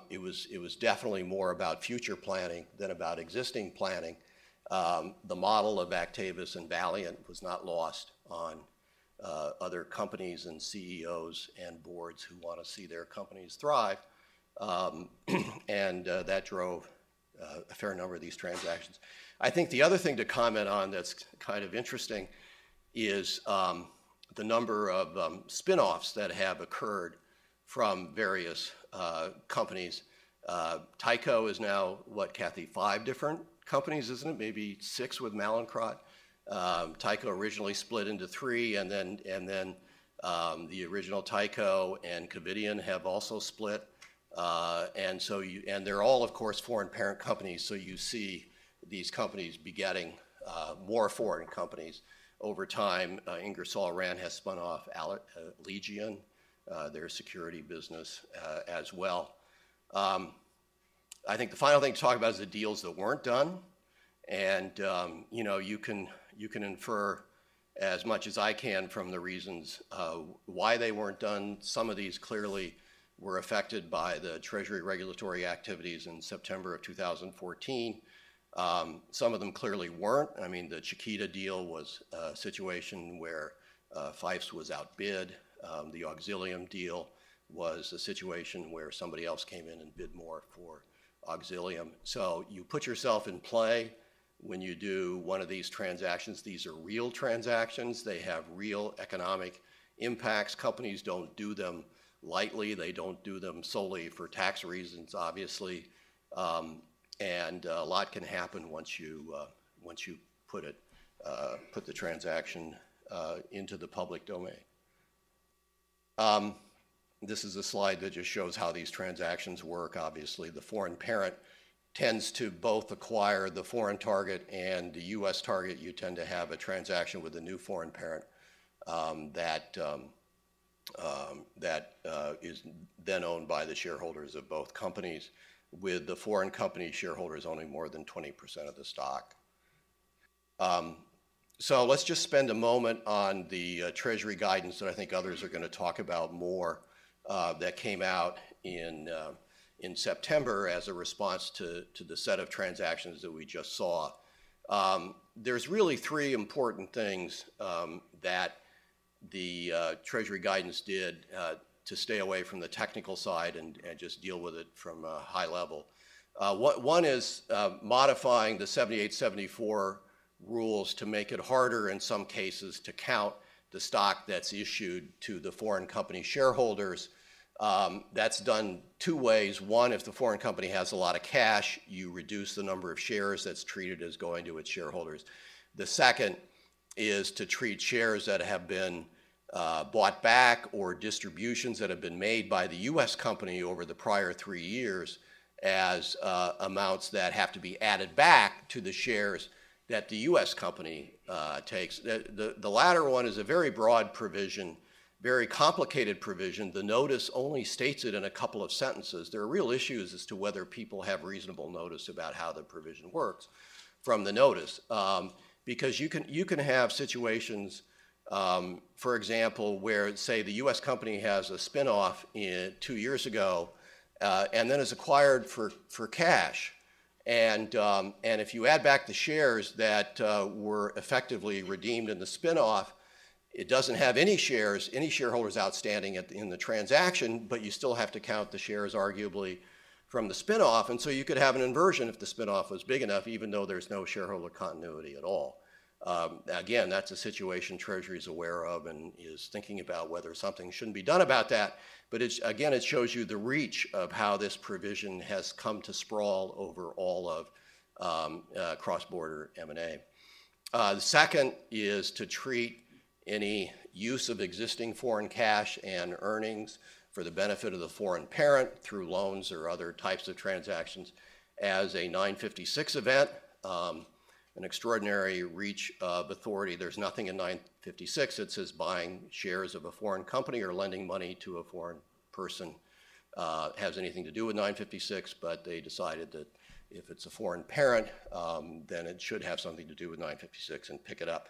it was definitely more about future planning than about existing planning. The model of Actavis and Valiant was not lost on other companies and CEOs and boards who want to see their companies thrive, and that drove a fair number of these transactions. I think the other thing to comment on that's kind of interesting is the number of spin-offs that have occurred from various companies. Tyco is now, what, Kathy, 5 different companies, isn't it? Maybe 6 with Mallinckrodt. Tyco originally split into 3, and then the original Tyco and Covidian have also split. And they're all, of course, foreign parent companies, so you see these companies begetting more foreign companies over time. Ingersoll Rand has spun off Allegion, their security business, as well. I think the final thing to talk about is the deals that weren't done, and you can infer as much as I can from the reasons why they weren't done. Some of these clearly were affected by the Treasury regulatory activities in September of 2014. Some of them clearly weren't. I mean, the Chiquita deal was a situation where Fifes was outbid. The Auxilium deal was a situation where somebody else came in and bid more for Auxilium. So you put yourself in play when you do one of these transactions. These are real transactions. They have real economic impacts. Companies don't do them lightly. They don't do them solely for tax reasons, obviously. And a lot can happen once you put the transaction into the public domain. This is a slide that just shows how these transactions work. Obviously, the foreign parent tends to both acquire the foreign target and the U.S. target. You tend to have a transaction with a new foreign parent that is then owned by the shareholders of both companies, with the foreign company shareholders owning more than 20% of the stock. So let's just spend a moment on the Treasury guidance that I think others are going to talk about more, that came out in September as a response to the set of transactions that we just saw. There's really 3 important things that the Treasury guidance did to stay away from the technical side and just deal with it from a high level. One is modifying the 78-74 rules to make it harder in some cases to count the stock that's issued to the foreign company shareholders That's done two ways. One, if the foreign company has a lot of cash, you reduce the number of shares that's treated as going to its shareholders. The second is to treat shares that have been bought back or distributions that have been made by the U.S. company over the prior 3 years as amounts that have to be added back to the shares that the U.S. company takes. The latter one is a very broad provision, very complicated provision. The notice only states it in a couple of sentences. There are real issues as to whether people have reasonable notice about how the provision works from the notice, because you can have situations, for example, where, say, the U.S. company has a spinoff 2 years ago and then is acquired for cash. And if you add back the shares that were effectively redeemed in the spinoff, it doesn't have any shares, any shareholders outstanding in the transaction, but you still have to count the shares arguably from the spinoff. And so you could have an inversion if the spinoff was big enough, even though there's no shareholder continuity at all. Again, that's a situation Treasury is aware of and is thinking about whether something shouldn't be done about that. But again, it shows you the reach of how this provision has come to sprawl over all of cross-border M&A. The second is to treat any use of existing foreign cash and earnings for the benefit of the foreign parent through loans or other types of transactions as a 956 event. An extraordinary reach of authority. There's nothing in 956 that says buying shares of a foreign company or lending money to a foreign person has anything to do with 956, but they decided that if it's a foreign parent, then it should have something to do with 956 and pick it up.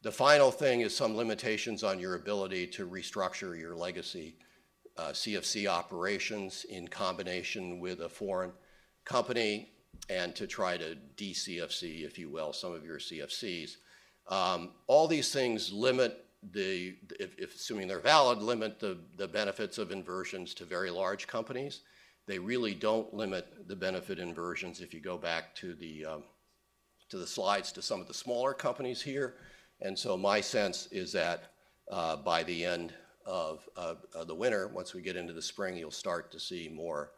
The final thing is some limitations on your ability to restructure your legacy CFC operations in combination with a foreign company, and to try to de-CFC, if you will, some of your CFCs. All these things limit if assuming they're valid, limit the benefits of inversions to very large companies. They really don't limit the benefit inversions if you go back to the slides to some of the smaller companies here. And so my sense is that by the end of the winter, once we get into the spring, you'll start to see more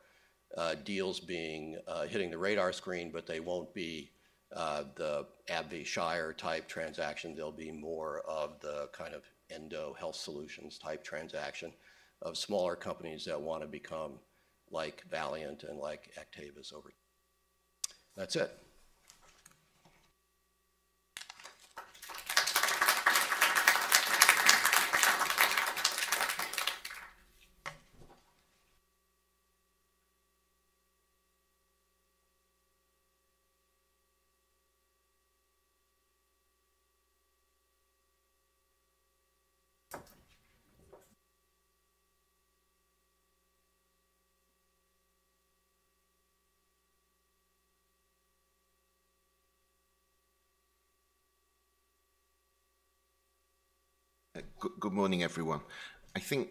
deals being hitting the radar screen, but they won't be the AbbVie Shire type transaction. They'll be more of the kind of Endo Health Solutions type transaction of smaller companies that want to become like Valiant and like Actavis over. That's it. Good morning, everyone. I think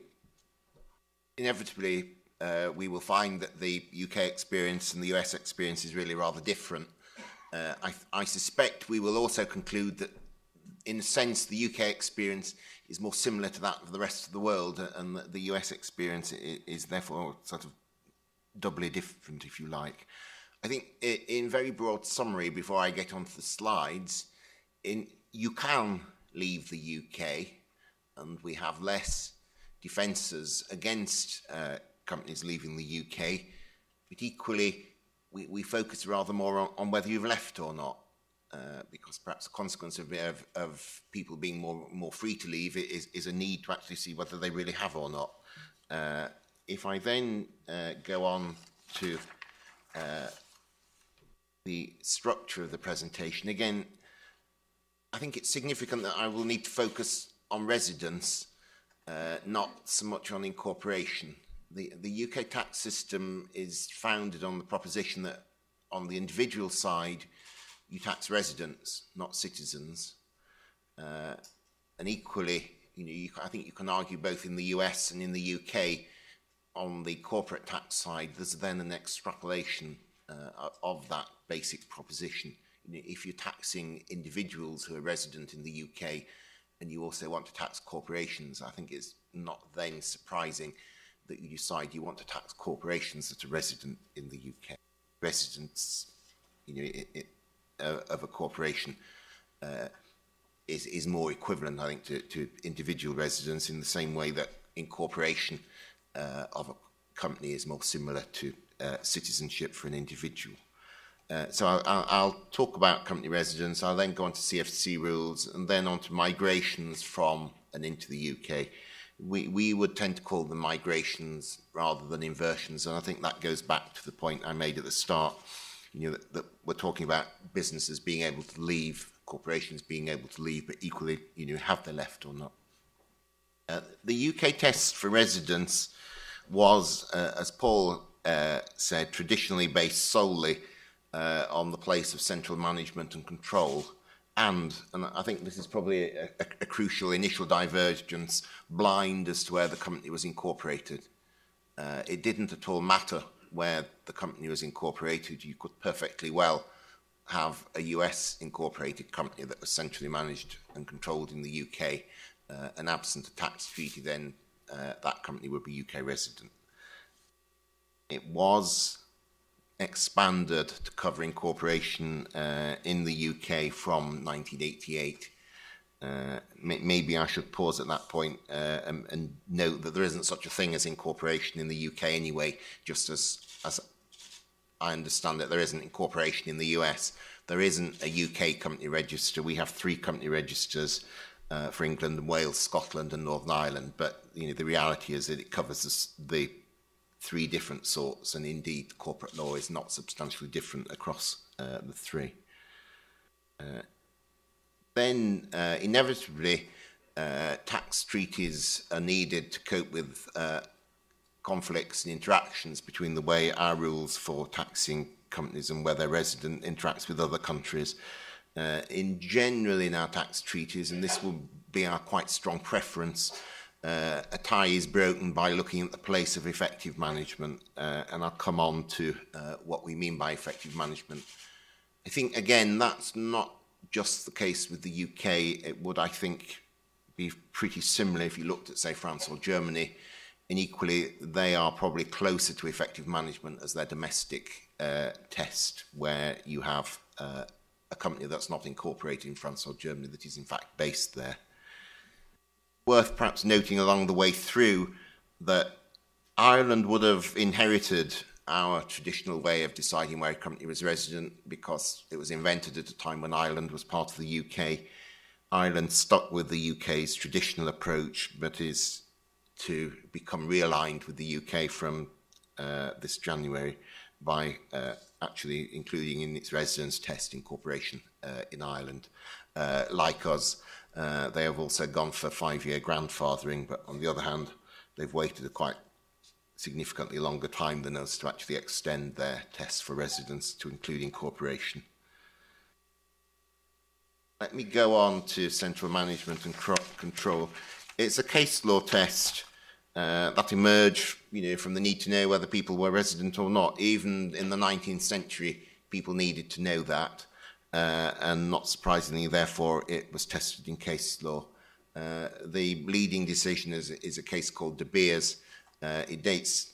inevitably we will find that the UK experience and the US experience is really rather different. I suspect we will also conclude that, in a sense, the UK experience is more similar to that of the rest of the world, and that the US experience is therefore sort of doubly different, if you like. I think, in very broad summary, before I get onto the slides, you can leave the UK, and we have less defences against companies leaving the UK, but equally we focus rather more on whether you've left or not, because perhaps the consequence of people being more free to leave is a need to actually see whether they really have or not. If I then go on to the structure of the presentation, again, I think it's significant that I will need to focus on residence, not so much on incorporation. The UK tax system is founded on the proposition that on the individual side, you tax residents, not citizens. And equally, I think you can argue both in the US and in the UK, on the corporate tax side, there's then an extrapolation of that basic proposition. If you're taxing individuals who are resident in the UK, and you also want to tax corporations, I think it's not then surprising that you decide you want to tax corporations that are resident in the UK. Residence, of a corporation is more equivalent, I think, to individual residence, in the same way that incorporation of a company is more similar to citizenship for an individual. So I'll talk about company residence. I'll then go on to CFTC rules, and then on to migrations from and into the UK. We would tend to call them migrations rather than inversions, and I think that goes back to the point I made at the start. That we're talking about businesses being able to leave, corporations being able to leave, but equally, have they left or not. The UK test for residence was, as Paul said, traditionally based solely on the place of central management and control, and I think this is probably a crucial initial divergence, blind as to where the company was incorporated. It didn't at all matter where the company was incorporated. You could perfectly well have a US incorporated company that was centrally managed and controlled in the UK, and absent a tax treaty, then that company would be UK resident. It was expanded to cover incorporation in the UK from 1988. Maybe I should pause at that point and note that there isn't such a thing as incorporation in the UK anyway, just as I understand it, there isn't incorporation in the US. There isn't a UK company register. We have 3 company registers for England and Wales, Scotland and Northern Ireland, but the reality is that it covers the 3 different sorts, and indeed corporate law is not substantially different across the 3. Then inevitably tax treaties are needed to cope with conflicts and interactions between the way our rules for taxing companies and where their resident interacts with other countries. In general in our tax treaties, and this will be our quite strong preference, a tie is broken by looking at the place of effective management, and I'll come on to what we mean by effective management. I think, again, that's not just the case with the UK. It would, I think, be pretty similar if you looked at, say, France or Germany, and equally they are probably closer to effective management as their domestic test, where you have a company that's not incorporated in France or Germany that is in fact based there. Worth perhaps noting along the way through that Ireland would have inherited our traditional way of deciding where a company was resident because it was invented at a time when Ireland was part of the UK. Ireland stuck with the UK's traditional approach, but is to become realigned with the UK from this January by actually including in its residence test incorporation in Ireland. Like us, they have also gone for 5-year grandfathering, but on the other hand, they've waited a quite significantly longer time than us to actually extend their test for residence to include incorporation. Let me go on to central management and control. It's a case law test that emerged, from the need to know whether people were resident or not. Even in the 19th century, people needed to know that, and not surprisingly, therefore, it was tested in case law. The leading decision is a case called De Beers. It dates,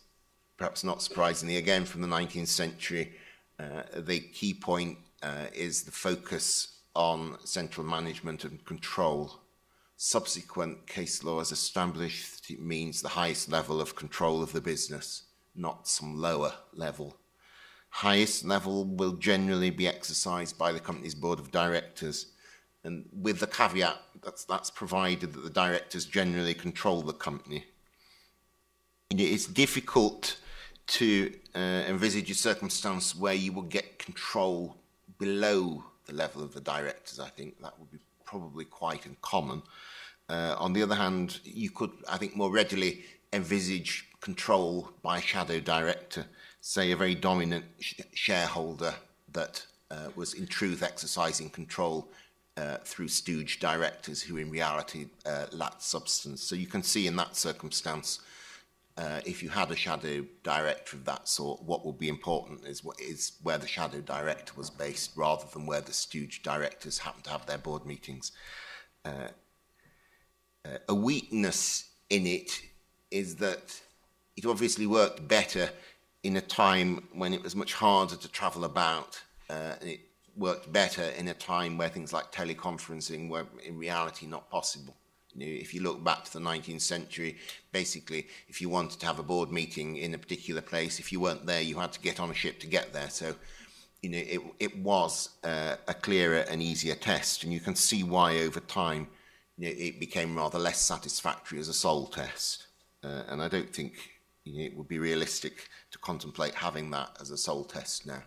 perhaps not surprisingly, again from the 19th century. The key point is the focus on central management and control. Subsequent case law has established that it means the highest level of control of the business, not some lower level. Highest level will generally be exercised by the company's board of directors, and with the caveat that's provided that the directors generally control the company. It's difficult to envisage a circumstance where you will get control below the level of the directors. I think that would be probably quite uncommon. On the other hand, you could, I think, more readily envisage control by a shadow director, say a very dominant shareholder that was in truth exercising control through stooge directors who in reality lacked substance. So you can see in that circumstance, if you had a shadow director of that sort, what would be important is where the shadow director was based rather than where the stooge directors happen to have their board meetings. A weakness in it is that it obviously worked better in a time when it was much harder to travel about. It worked better in a time where things like teleconferencing were in reality not possible. If you look back to the 19th century, basically, if you wanted to have a board meeting in a particular place, if you weren't there, you had to get on a ship to get there. So, it was a clearer and easier test, and you can see why over time it became rather less satisfactory as a sole test. And I don't think it would be realistic to contemplate having that as a sole test now.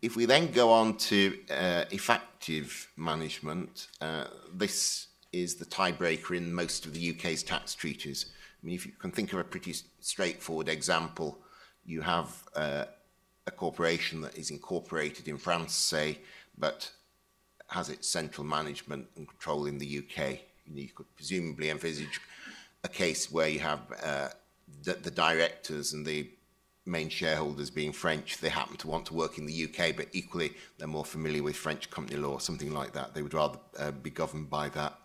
If we then go on to effective management, this is the tiebreaker in most of the UK's tax treaties. I mean, if you can think of a pretty straightforward example, you have a corporation that is incorporated in France, say, but has its central management and control in the UK. You could presumably envisage a case where you have the directors and the main shareholders being French. They happen to want to work in the UK, but equally they're more familiar with French company law, something like that. They would rather be governed by that.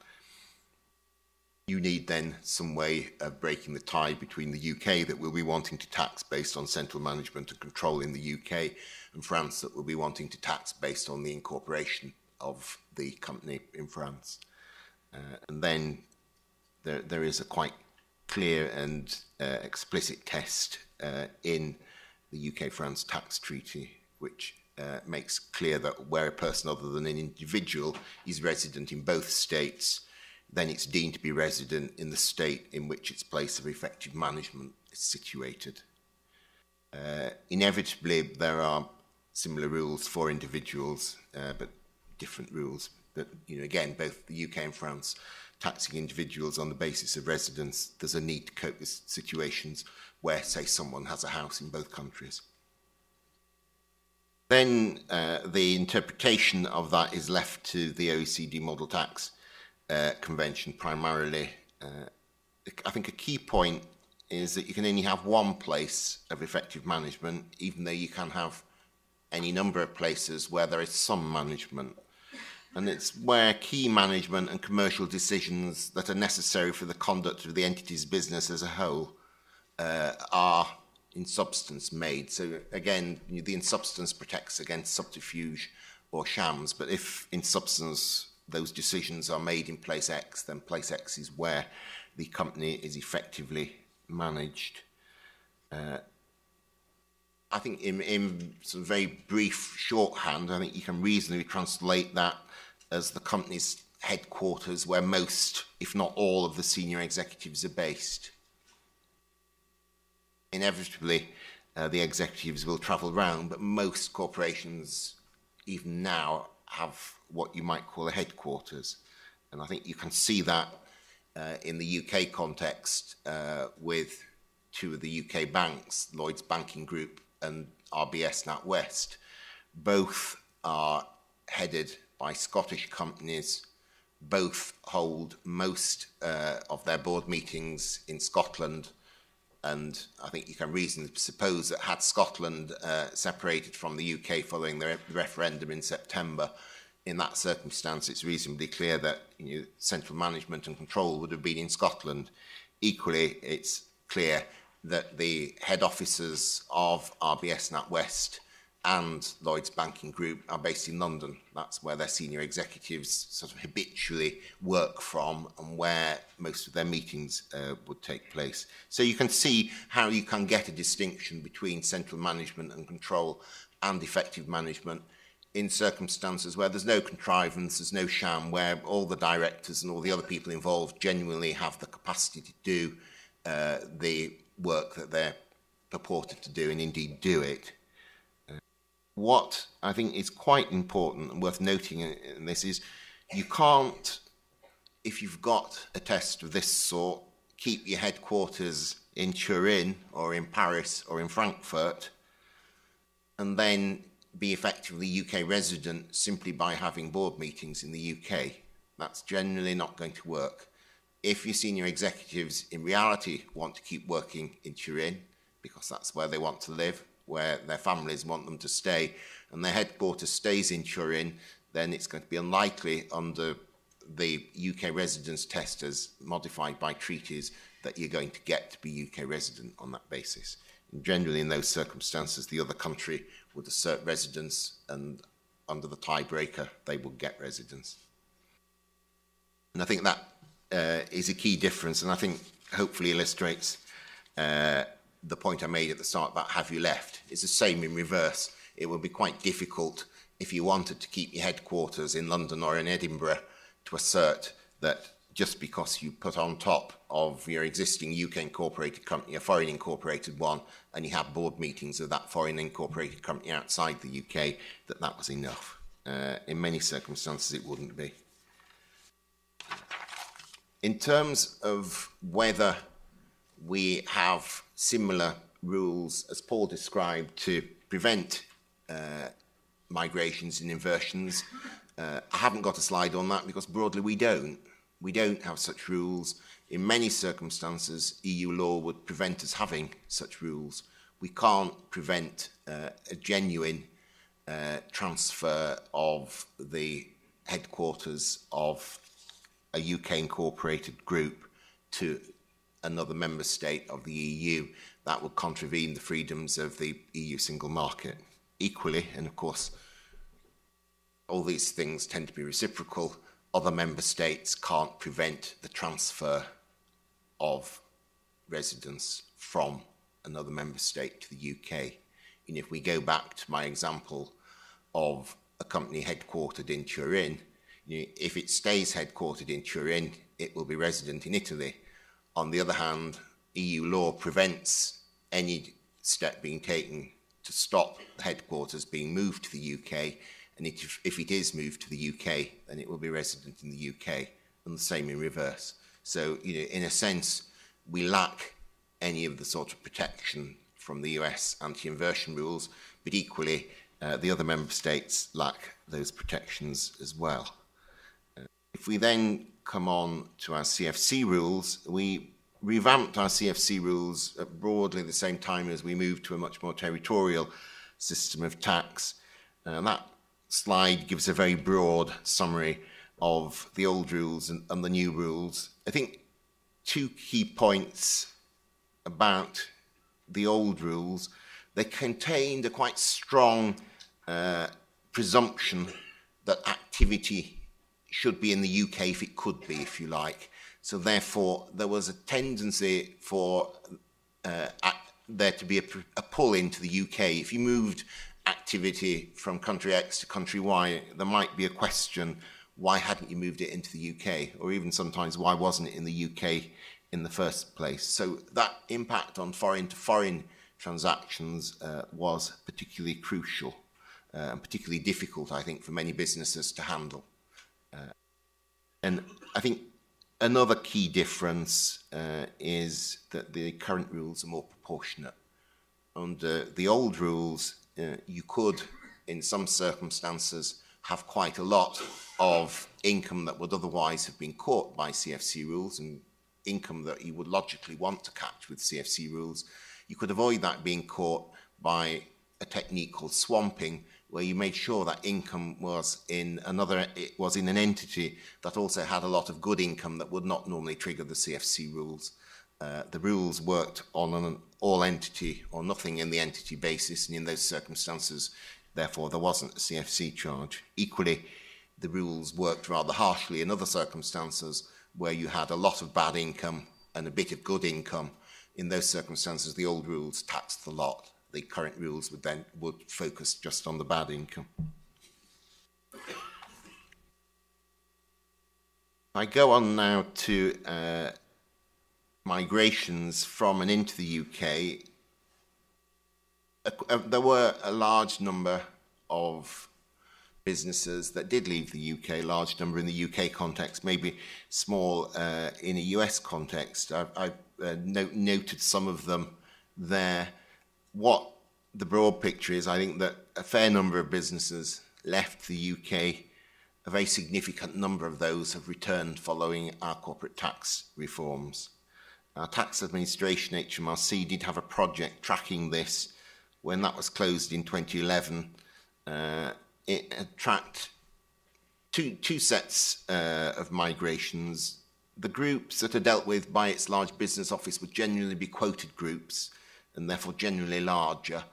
You need then some way of breaking the tie between the UK that will be wanting to tax based on central management and control in the UK, and France that will be wanting to tax based on the incorporation of the company in France. And then there is a quite clear and explicit test in the UK-France tax treaty, which makes clear that where a person other than an individual is resident in both states, then it's deemed to be resident in the state in which its place of effective management is situated. Inevitably, there are similar rules for individuals, but different rules. But again, both the UK and France taxing individuals on the basis of residence, there's a need to cope with situations where, say, someone has a house in both countries. Then the interpretation of that is left to the OECD Model Tax Convention primarily. I think a key point is that you can only have one place of effective management, even though you can have any number of places where there is some management. And it's where key management and commercial decisions that are necessary for the conduct of the entity's business as a whole are in substance made. So again, the in substance protects against subterfuge or shams, but if in substance those decisions are made in place X, then place X is where the company is effectively managed. I think in some very brief shorthand, I think you can reasonably translate that as the company's headquarters where most, if not all, of the senior executives are based. Inevitably, the executives will travel around, but most corporations, even now, have what you might call a headquarters. And I think you can see that in the UK context with two of the UK banks, Lloyds Banking Group and RBS NatWest. Both are headed by Scottish companies. Both hold most of their board meetings in Scotland. And I think you can reasonably suppose that had Scotland separated from the UK following the referendum in September, in that circumstance, it's reasonably clear that central management and control would have been in Scotland. Equally, it's clear that the head offices of RBS NatWest and Lloyds Banking Group are based in London. That's where their senior executives sort of habitually work from and where most of their meetings would take place. So you can see how you can get a distinction between central management and control and effective management in circumstances where there's no contrivance, there's no sham, where all the directors and all the other people involved genuinely have the capacity to do the work that they're purported to do and indeed do it. What I think is quite important and worth noting in this is you can't, if you've got a test of this sort, keep your headquarters in Turin or in Paris or in Frankfurt and then be effectively UK resident simply by having board meetings in the UK. That's generally not going to work. If your senior executives in reality want to keep working in Turin, because that's where they want to live, where their families want them to stay, and their headquarters stays in Turin, then it's going to be unlikely under the UK residence test as modified by treaties that you're going to get to be UK resident on that basis. And generally, in those circumstances, the other country would assert residence, and under the tiebreaker, they would get residence. And I think that is a key difference, and I think hopefully illustrates the point I made at the start about have you left. It's the same in reverse. It would be quite difficult if you wanted to keep your headquarters in London or in Edinburgh to assert that just because you put on top of your existing UK incorporated company a foreign incorporated one, and you have board meetings of that foreign incorporated company outside the UK, that was enough. In many circumstances, it wouldn't be. In terms of whether we have similar rules, as Paul described, to prevent migrations and inversions, I haven't got a slide on that because broadly we don't. We don't have such rules. In many circumstances, EU law would prevent us having such rules. We can't prevent a genuine transfer of the headquarters of a UK incorporated group to another member state of the EU. That would contravene the freedoms of the EU single market. Equally, and of course, all these things tend to be reciprocal, other member states can't prevent the transfer of residents from another member state to the UK. And if we go back to my example of a company headquartered in Turin, if it stays headquartered in Turin, it will be resident in Italy. On the other hand, EU law prevents any step being taken to stop the headquarters being moved to the UK, and if it is moved to the UK, then it will be resident in the UK, and the same in reverse. So, in a sense, we lack any of the sort of protection from the US anti-inversion rules, but equally, the other member states lack those protections as well. If we then come on to our CFC rules, we revamped our CFC rules at broadly the same time as we moved to a much more territorial system of tax. That slide gives a very broad summary of the old rules and the new rules. I think two key points about the old rules: they contained a quite strong presumption that activity should be in the UK if it could be, if you like. So therefore, there was a tendency for there to be a pull into the UK. If you moved activity from country X to country Y, there might be a question, why hadn't you moved it into the UK? Or even sometimes, why wasn't it in the UK in the first place? So that impact on foreign-to-foreign transactions was particularly crucial and particularly difficult, I think, for many businesses to handle. And I think another key difference is that the current rules are more proportionate. Under the old rules, you could, in some circumstances, have quite a lot of income that would otherwise have been caught by CFC rules, and income that you would logically want to catch with CFC rules. You could avoid that being caught by a technique called swamping, where you made sure that income was in an entity that also had a lot of good income that would not normally trigger the CFC rules. The rules worked on an all entity or nothing in the entity basis, and in those circumstances, therefore, there wasn't a CFC charge. Equally, the rules worked rather harshly in other circumstances where you had a lot of bad income and a bit of good income. In those circumstances, the old rules taxed the lot. The current rules would focus just on the bad income. I go on now to migrations from and into the UK. There were a large number of businesses that did leave the UK, large number in the UK context, maybe small in a US context. I've noted some of them there. What the broad picture is, I think that a fair number of businesses left the UK. A very significant number of those have returned following our corporate tax reforms. Our tax administration, HMRC, did have a project tracking this. When that was closed in 2011, it had tracked two sets of migrations. The groups that are dealt with by its large business office would generally be quoted groups and therefore generally larger.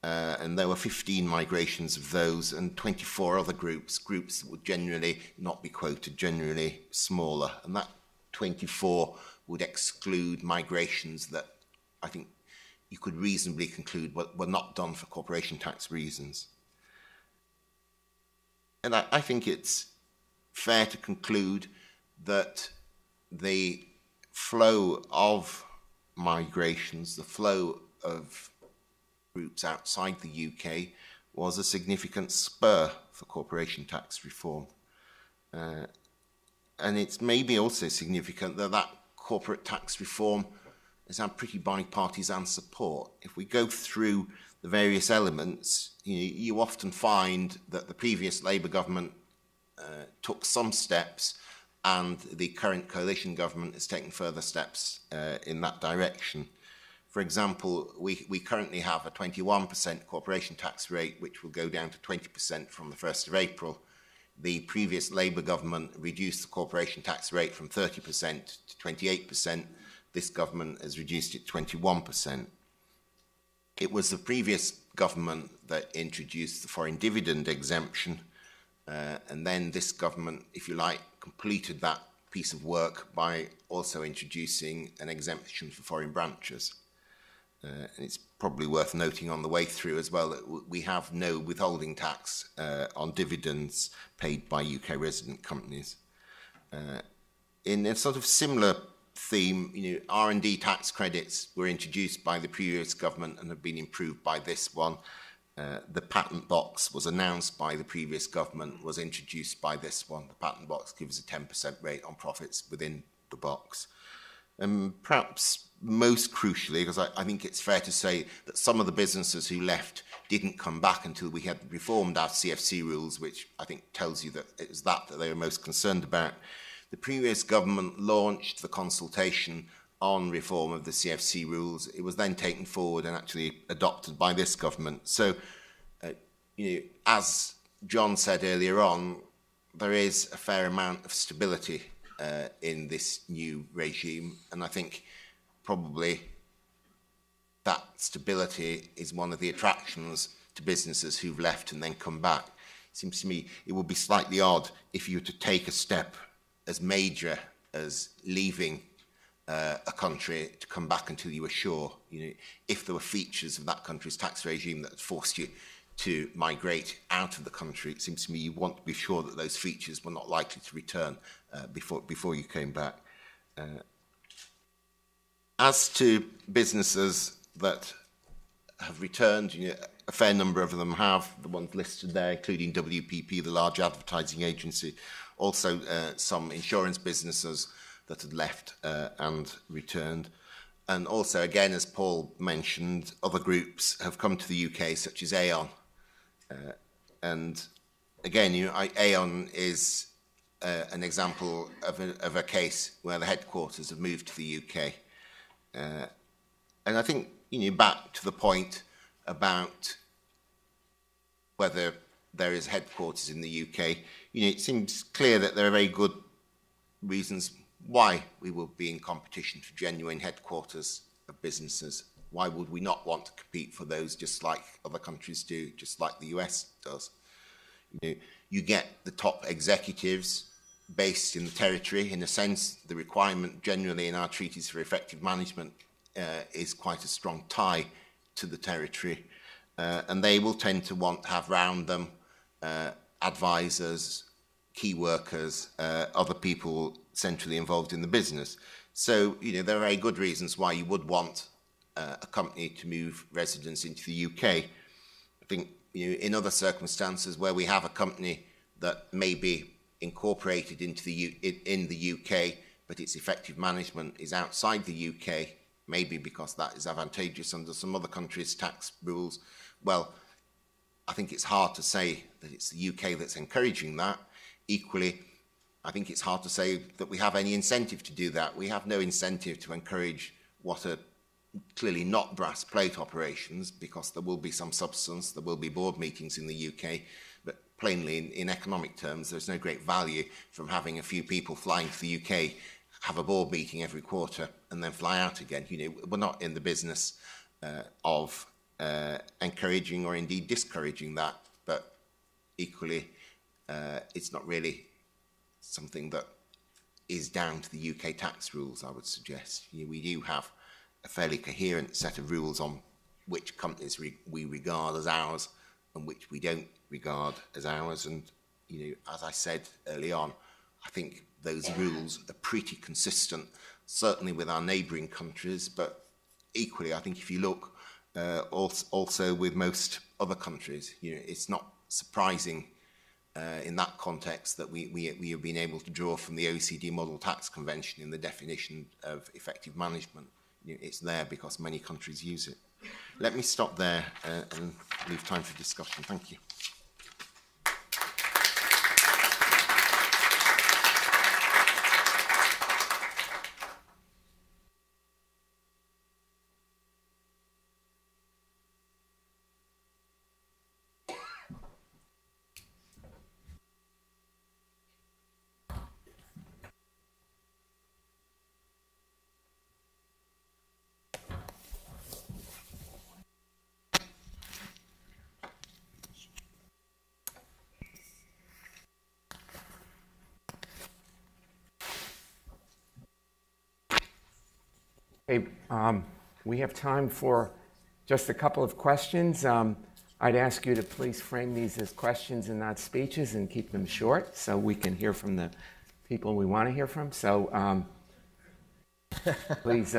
And there were 15 migrations of those and 24 other groups that would generally not be quoted, generally smaller. And that 24 would exclude migrations that I think you could reasonably conclude were not done for corporation tax reasons. And I think it's fair to conclude that the flow of migrations, the flow of groups outside the UK, was a significant spur for corporation tax reform. And it's maybe also significant that corporate tax reform has had pretty bipartisan support. If we go through the various elements, you often find that the previous Labour government took some steps, and the current coalition government has taken further steps in that direction. For example, we currently have a 21% corporation tax rate, which will go down to 20% from the 1st of April. The previous Labour government reduced the corporation tax rate from 30% to 28%. This government has reduced it to 21%. It was the previous government that introduced the foreign dividend exemption, and then this government, if you like, completed that piece of work by also introducing an exemption for foreign branches. And it's probably worth noting on the way through as well that we have no withholding tax on dividends paid by UK resident companies. In a sort of similar theme, R&D tax credits were introduced by the previous government and have been improved by this one. The patent box was announced by the previous government, was introduced by this one. The patent box gives a 10% rate on profits within the box. And perhaps most crucially, because I think it's fair to say that some of the businesses who left didn't come back until we had reformed our CFC rules, which I think tells you that it was that they were most concerned about. The previous government launched the consultation on reform of the CFC rules. It was then taken forward and actually adopted by this government. So, as John said earlier on, there is a fair amount of stability in this new regime, and I think probably that stability is one of the attractions to businesses who've left and then come back. It seems to me it would be slightly odd if you were to take a step as major as leaving a country to come back until you were sure, if there were features of that country's tax regime that had forced you to migrate out of the country, it seems to me you want to be sure that those features were not likely to return before you came back. As to businesses that have returned, a fair number of them have, the ones listed there, including WPP, the large advertising agency, also some insurance businesses that had left and returned. And also, again, as Paul mentioned, other groups have come to the UK, such as Aon. And again, Aon is an example of a case where the headquarters have moved to the UK. And I think, back to the point about whether there is headquarters in the UK, it seems clear that there are very good reasons why we will be in competition for genuine headquarters of businesses. Why would we not want to compete for those just like other countries do, just like the US does? You get the top executives based in the territory. In a sense, the requirement generally in our treaties for effective management is quite a strong tie to the territory. And they will tend to want to have around them advisors, key workers, other people centrally involved in the business. So, there are very good reasons why you would want a company to move residents into the UK. I think, in other circumstances where we have a company that may be incorporated into in the UK, but its effective management is outside the UK, maybe because that is advantageous under some other countries' tax rules, well, I think it's hard to say that it's the UK that's encouraging that. Equally, I think it's hard to say that we have any incentive to do that. We have no incentive to encourage what are clearly not brass plate operations, because there will be some substance, there will be board meetings in the UK, but plainly, in economic terms, there's no great value from having a few people flying to the UK, have a board meeting every quarter, and then fly out again. You know, we're not in the business of encouraging or indeed discouraging that, but equally, it's not really something that is down to the UK tax rules, I would suggest. You know, we do have a fairly coherent set of rules on which companies we regard as ours and which we don't regard as ours. And, you know, as I said early on, I think those rules are pretty consistent, certainly with our neighbouring countries, but equally, I think if you look also with most other countries, you know, it's not surprising in that context that we have been able to draw from the OECD Model Tax Convention in the definition of effective management. You know, it's there because many countries use it. Let me stop there and leave time for discussion. Thank you. Okay, we have time for just a couple of questions. I'd ask you to please frame these as questions and not speeches and keep them short so we can hear from the people we want to hear from. So please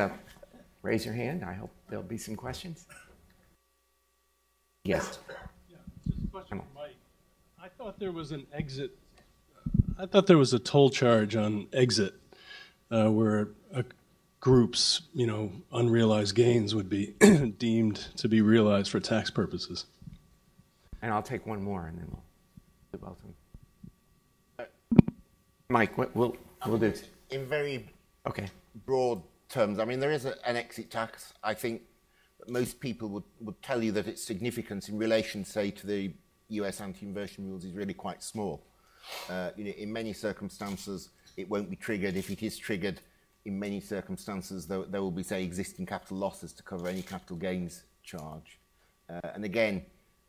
raise your hand. I hope there'll be some questions. Yes. Yeah, just a question for Mike. I thought there was an exit. I thought there was a toll charge on exit where a group's, you know, unrealized gains would be deemed to be realized for tax purposes. And I'll take one more, and then we'll do both of them. Mike, we'll do. In very Okay. broad terms, I mean, there is an exit tax. I think that most people would tell you that its significance in relation, say, to the US anti-inversion rules is really quite small. You know, in many circumstances, it won't be triggered. If it is triggered, in many circumstances, there will be, say, existing capital losses to cover any capital gains charge. And again,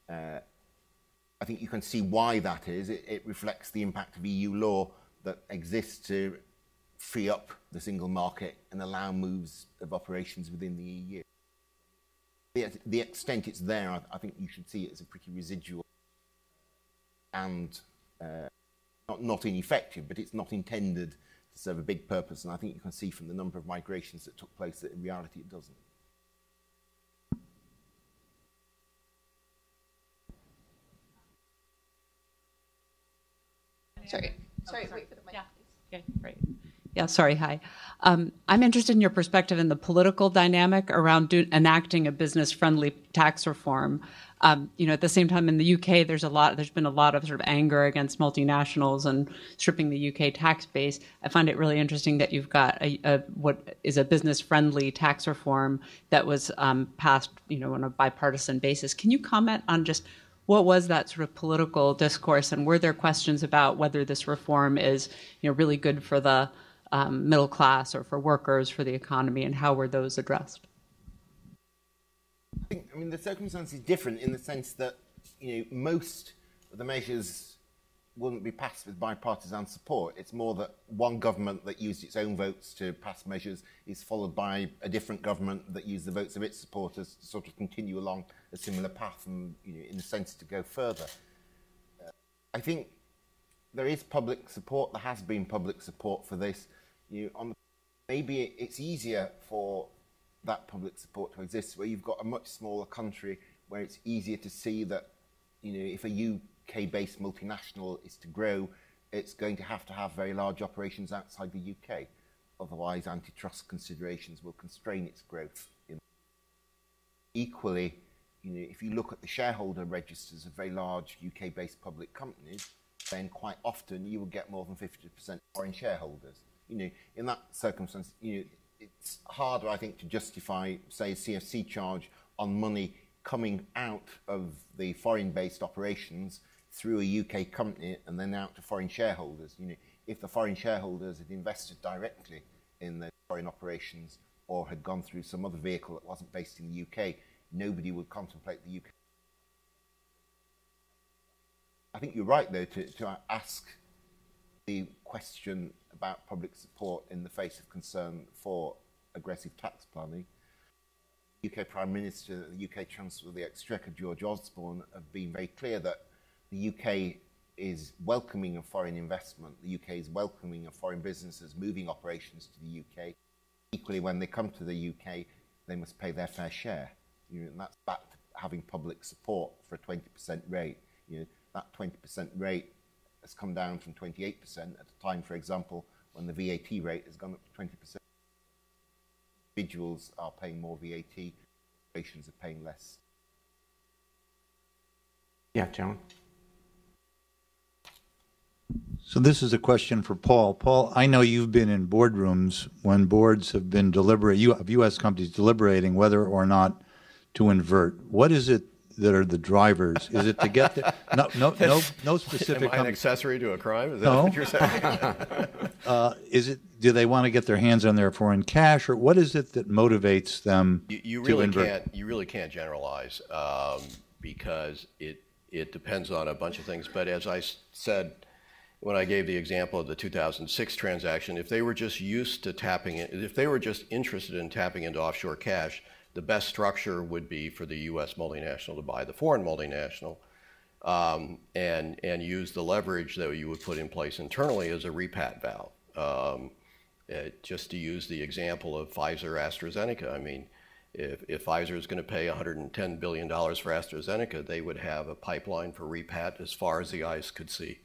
I think you can see why that is. It reflects the impact of EU law that exists to free up the single market and allow moves of operations within the EU. The extent it's there, I think you should see it as a pretty residual and not ineffective, but it's not intended to serve a big purpose. And I think you can see from the number of migrations that took place that in reality it doesn't. Sorry, wait for the mic, yeah. please. Okay, great. Yeah, sorry, hi. I'm interested in your perspective in the political dynamic around enacting a business-friendly tax reform. You know, at the same time in the UK, there's been a lot of sort of anger against multinationals and stripping the UK tax base. I find it really interesting that you've got what is a business-friendly tax reform that was passed, you know, on a bipartisan basis. Can you comment on just what was that sort of political discourse, and were there questions about whether this reform is, you know, really good for the middle class or for workers, for the economy, and how were those addressed? I mean, the circumstance is different in the sense that, you know, most of the measures wouldn't be passed with bipartisan support. It's more that one government that used its own votes to pass measures is followed by a different government that used the votes of its supporters to sort of continue along a similar path and, you know, in a sense, to go further. I think there is public support. There has been public support for this. You know, maybe it's easier for that public support to exist where you've got a much smaller country where it's easier to see that, you know, if a UK-based multinational is to grow, it's going to have very large operations outside the UK. Otherwise, antitrust considerations will constrain its growth. Equally, you know, if you look at the shareholder registers of very large UK-based public companies, then quite often you will get more than 50% foreign shareholders. You know, in that circumstance, you know, it's harder, I think, to justify, say, a CFC charge on money coming out of the foreign-based operations through a UK company and then out to foreign shareholders. You know, if the foreign shareholders had invested directly in those foreign operations or had gone through some other vehicle that wasn't based in the UK, nobody would contemplate the UK. I think you're right, though, to ask the question about public support in the face of concern for aggressive tax planning. UK Prime Minister, the UK Chancellor of the Exchequer, George Osborne, have been very clear that the UK is welcoming of foreign investment. The UK is welcoming of foreign businesses moving operations to the UK. Equally, when they come to the UK, they must pay their fair share. You know, and that's back to having public support for a 20% rate. You know, that 20% rate has come down from 28% at a time, for example, when the VAT rate has gone up to 20%. Individuals are paying more VAT, corporations are paying less. Yeah, John. So this is a question for Paul. Paul, I know you've been in boardrooms when boards have been U.S. companies deliberating whether or not to invert. What is it that are the drivers? Is it to get the, no specific? Am I an accessory to a crime? Is that what you're saying? Is it? Do they want to get their hands on their foreign cash, or what is it that motivates them You to really invert? can't. You really can't generalize because it depends on a bunch of things. But as I said when I gave the example of the 2006 transaction, if they were just used to tapping it, if they were just interested in tapping into offshore cash, the best structure would be for the U.S. multinational to buy the foreign multinational and use the leverage that you would put in place internally as a repat valve. Just to use the example of Pfizer, AstraZeneca, I mean, if Pfizer is going to pay $110 billion for AstraZeneca, they would have a pipeline for repat as far as the eyes could see.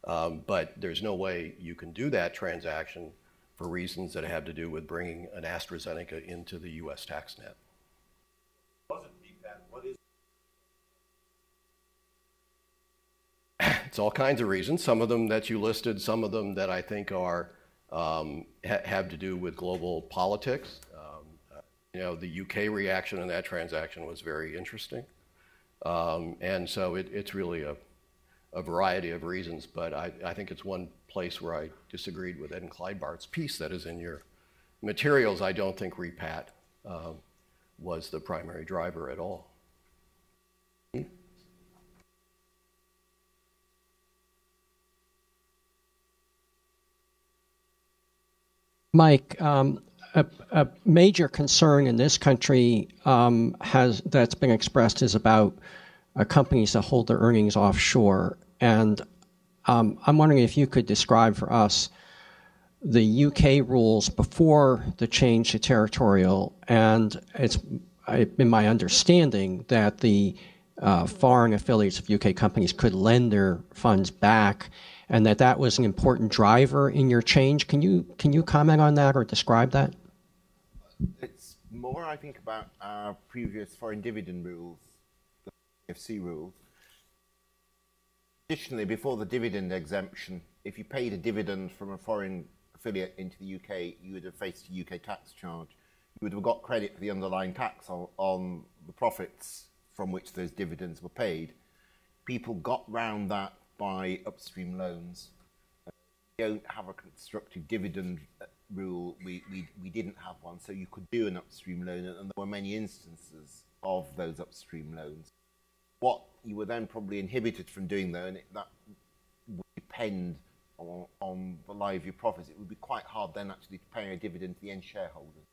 But there's no way you can do that transaction for reasons that have to do with bringing an AstraZeneca into the U.S. tax net. It's all kinds of reasons. Some of them that you listed, some of them that I think are have to do with global politics. You know, the UK reaction in that transaction was very interesting, and so it's really a variety of reasons. But I think it's one place where I disagreed with Ed and Clyde-Bart's piece that is in your materials. I don't think repat was the primary driver at all. Mike, a major concern in this country that's been expressed is about companies that hold their earnings offshore. And I'm wondering if you could describe for us the UK rules before the change to territorial. And it's been my understanding that the foreign affiliates of UK companies could lend their funds back, and that was an important driver in your change. Can you comment on that or describe that? It's more, I think, about our previous foreign dividend rules, the FC rules. Additionally, before the dividend exemption, if you paid a dividend from a foreign affiliate into the UK, you would have faced a UK tax charge. You would have got credit for the underlying tax on the profits from which those dividends were paid. People got round that by upstream loans. We don't have a constructive dividend rule. We didn't have one, so you could do an upstream loan, and there were many instances of those upstream loans. What you were then probably inhibited from doing, though, and that would depend on the lie of your profits, it would be quite hard then actually to pay a dividend to the end shareholders.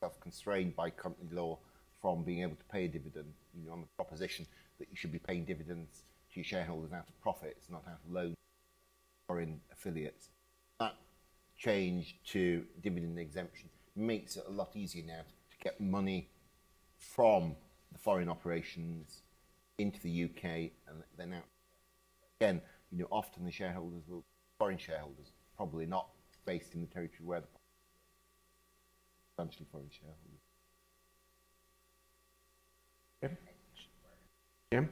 Self-constrained by company law from being able to pay a dividend, you know, on the proposition that you should be paying dividends to your shareholders out of profits, not out of loans or in affiliates. That change to dividend exemption makes it a lot easier now to get money from the foreign operations into the UK and then out. Again, you know, often the shareholders will, foreign shareholders, probably not based in the territory where the substantially foreign shareholders. Jim?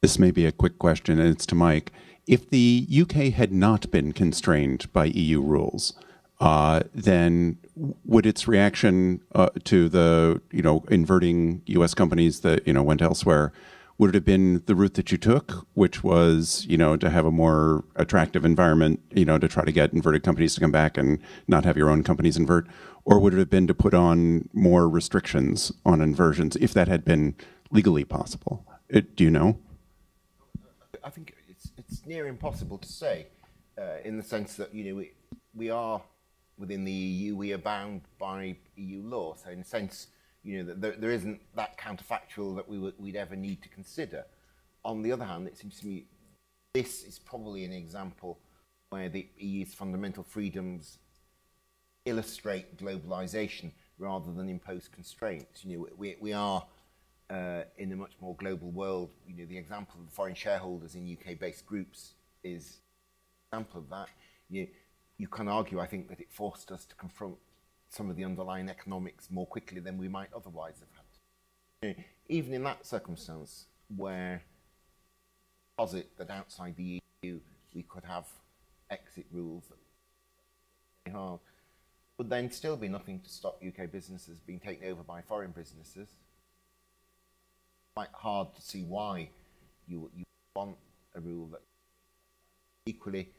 This may be a quick question, and it's to Mike. If the UK had not been constrained by EU rules, then would its reaction to the inverting U.S. companies that went elsewhere, would it have been the route that you took, which was to have a more attractive environment, to try to get inverted companies to come back and not have your own companies invert, or would it have been to put on more restrictions on inversions if that had been legally possible? Do you know? I think it's near impossible to say, in the sense that we are within the EU, we are bound by EU law. So in a sense, there isn't that counterfactual that we'd ever need to consider. On the other hand, it seems to me this is probably an example where the EU's fundamental freedoms illustrate globalization rather than impose constraints. We are in a much more global world. The example of the foreign shareholders in UK-based groups is an example of that. You can argue, I think, that it forced us to confront some of the underlying economics more quickly than we might otherwise have had. Even in that circumstance, where posit that outside the EU we could have exit rules that are very hard, would then still be nothing to stop UK businesses being taken over by foreign businesses. Quite hard to see why you want a rule that equally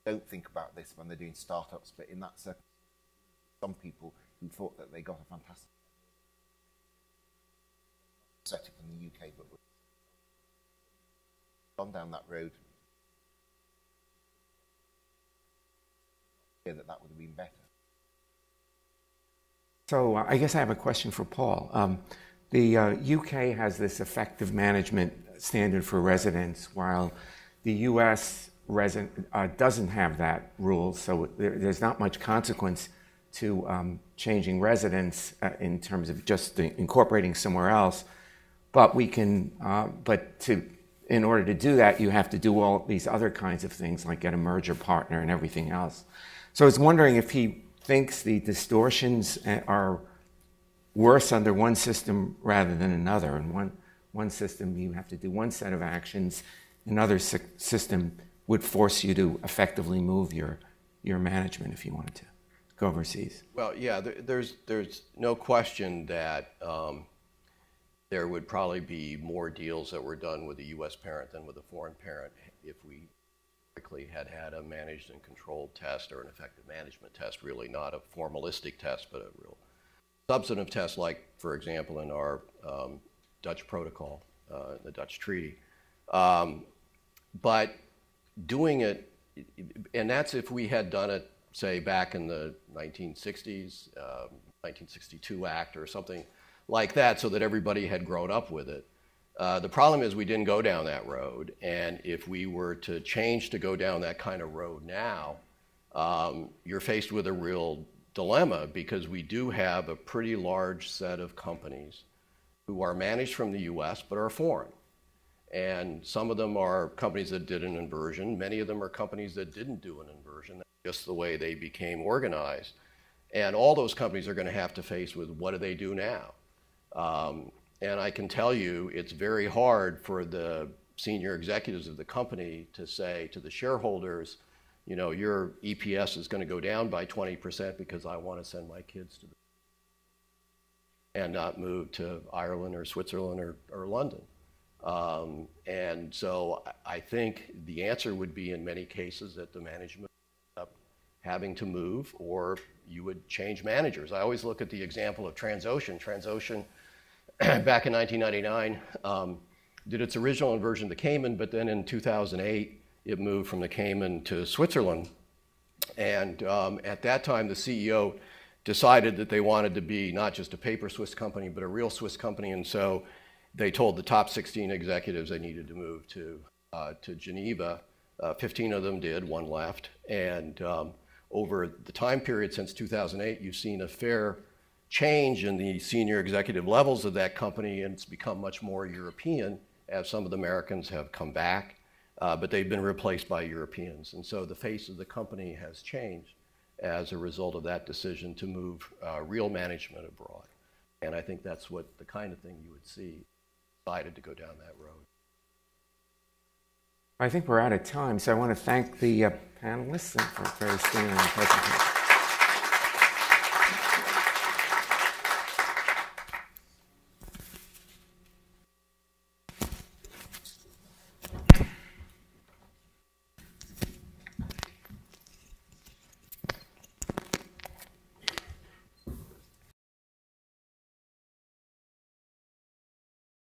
don't think about this when they're doing startups, but in that circumstance, some people who thought that they got a fantastic setup in the UK, but gone down that road, that would have been better. So I guess I have a question for Paul. The UK has this effective management standard for residents, while the US doesn't have that rule, so there's not much consequence to changing residence in terms of just incorporating somewhere else. But we can, in order to do that, you have to do all these other kinds of things, like get a merger partner and everything else. So I was wondering if he thinks the distortions are worse under one system rather than another. In one system, you have to do one set of actions. Another system would force you to effectively move your management if you wanted to go overseas. Well, yeah, there's no question that there would probably be more deals that were done with a U.S. parent than with a foreign parent if we quickly had a managed and controlled test or an effective management test, really not a formalistic test, but a real substantive test, like, for example, in our Dutch protocol, the Dutch treaty. But doing it, and that's if we had done it, say, back in the 1960s, 1962 Act or something like that, so that everybody had grown up with it. The problem is we didn't go down that road, and if we were to change to go down that kind of road now, you're faced with a real dilemma, because we do have a pretty large set of companies who are managed from the US but are foreign. And some of them are companies that did an inversion. Many of them are companies that didn't do an inversion. That's just the way they became organized. And all those companies are going to have to face with, what do they do now? And I can tell you, it's very hard for the senior executives of the company to say to the shareholders, your EPS is going to go down by 20% because I want to send my kids to and not move to Ireland or Switzerland or London. And so I think the answer would be, in many cases, that the management would end up having to move, or you would change managers. I always look at the example of Transocean. Transocean, back in 1999, did its original inversion to Cayman, but then in 2008, it moved from the Cayman to Switzerland. And at that time, the CEO decided that they wanted to be not just a paper Swiss company, but a real Swiss company. And so they told the top 16 executives they needed to move to Geneva. 15 of them did, one left. And over the time period since 2008, you've seen a fair change in the senior executive levels of that company, and it's become much more European as some of the Americans have come back, but they've been replaced by Europeans. And so the face of the company has changed as a result of that decision to move real management abroad. And I think that's what the kind of thing you would see decided to go down that road. I think we're out of time, so I want to thank the panelists for very stimulating presentation.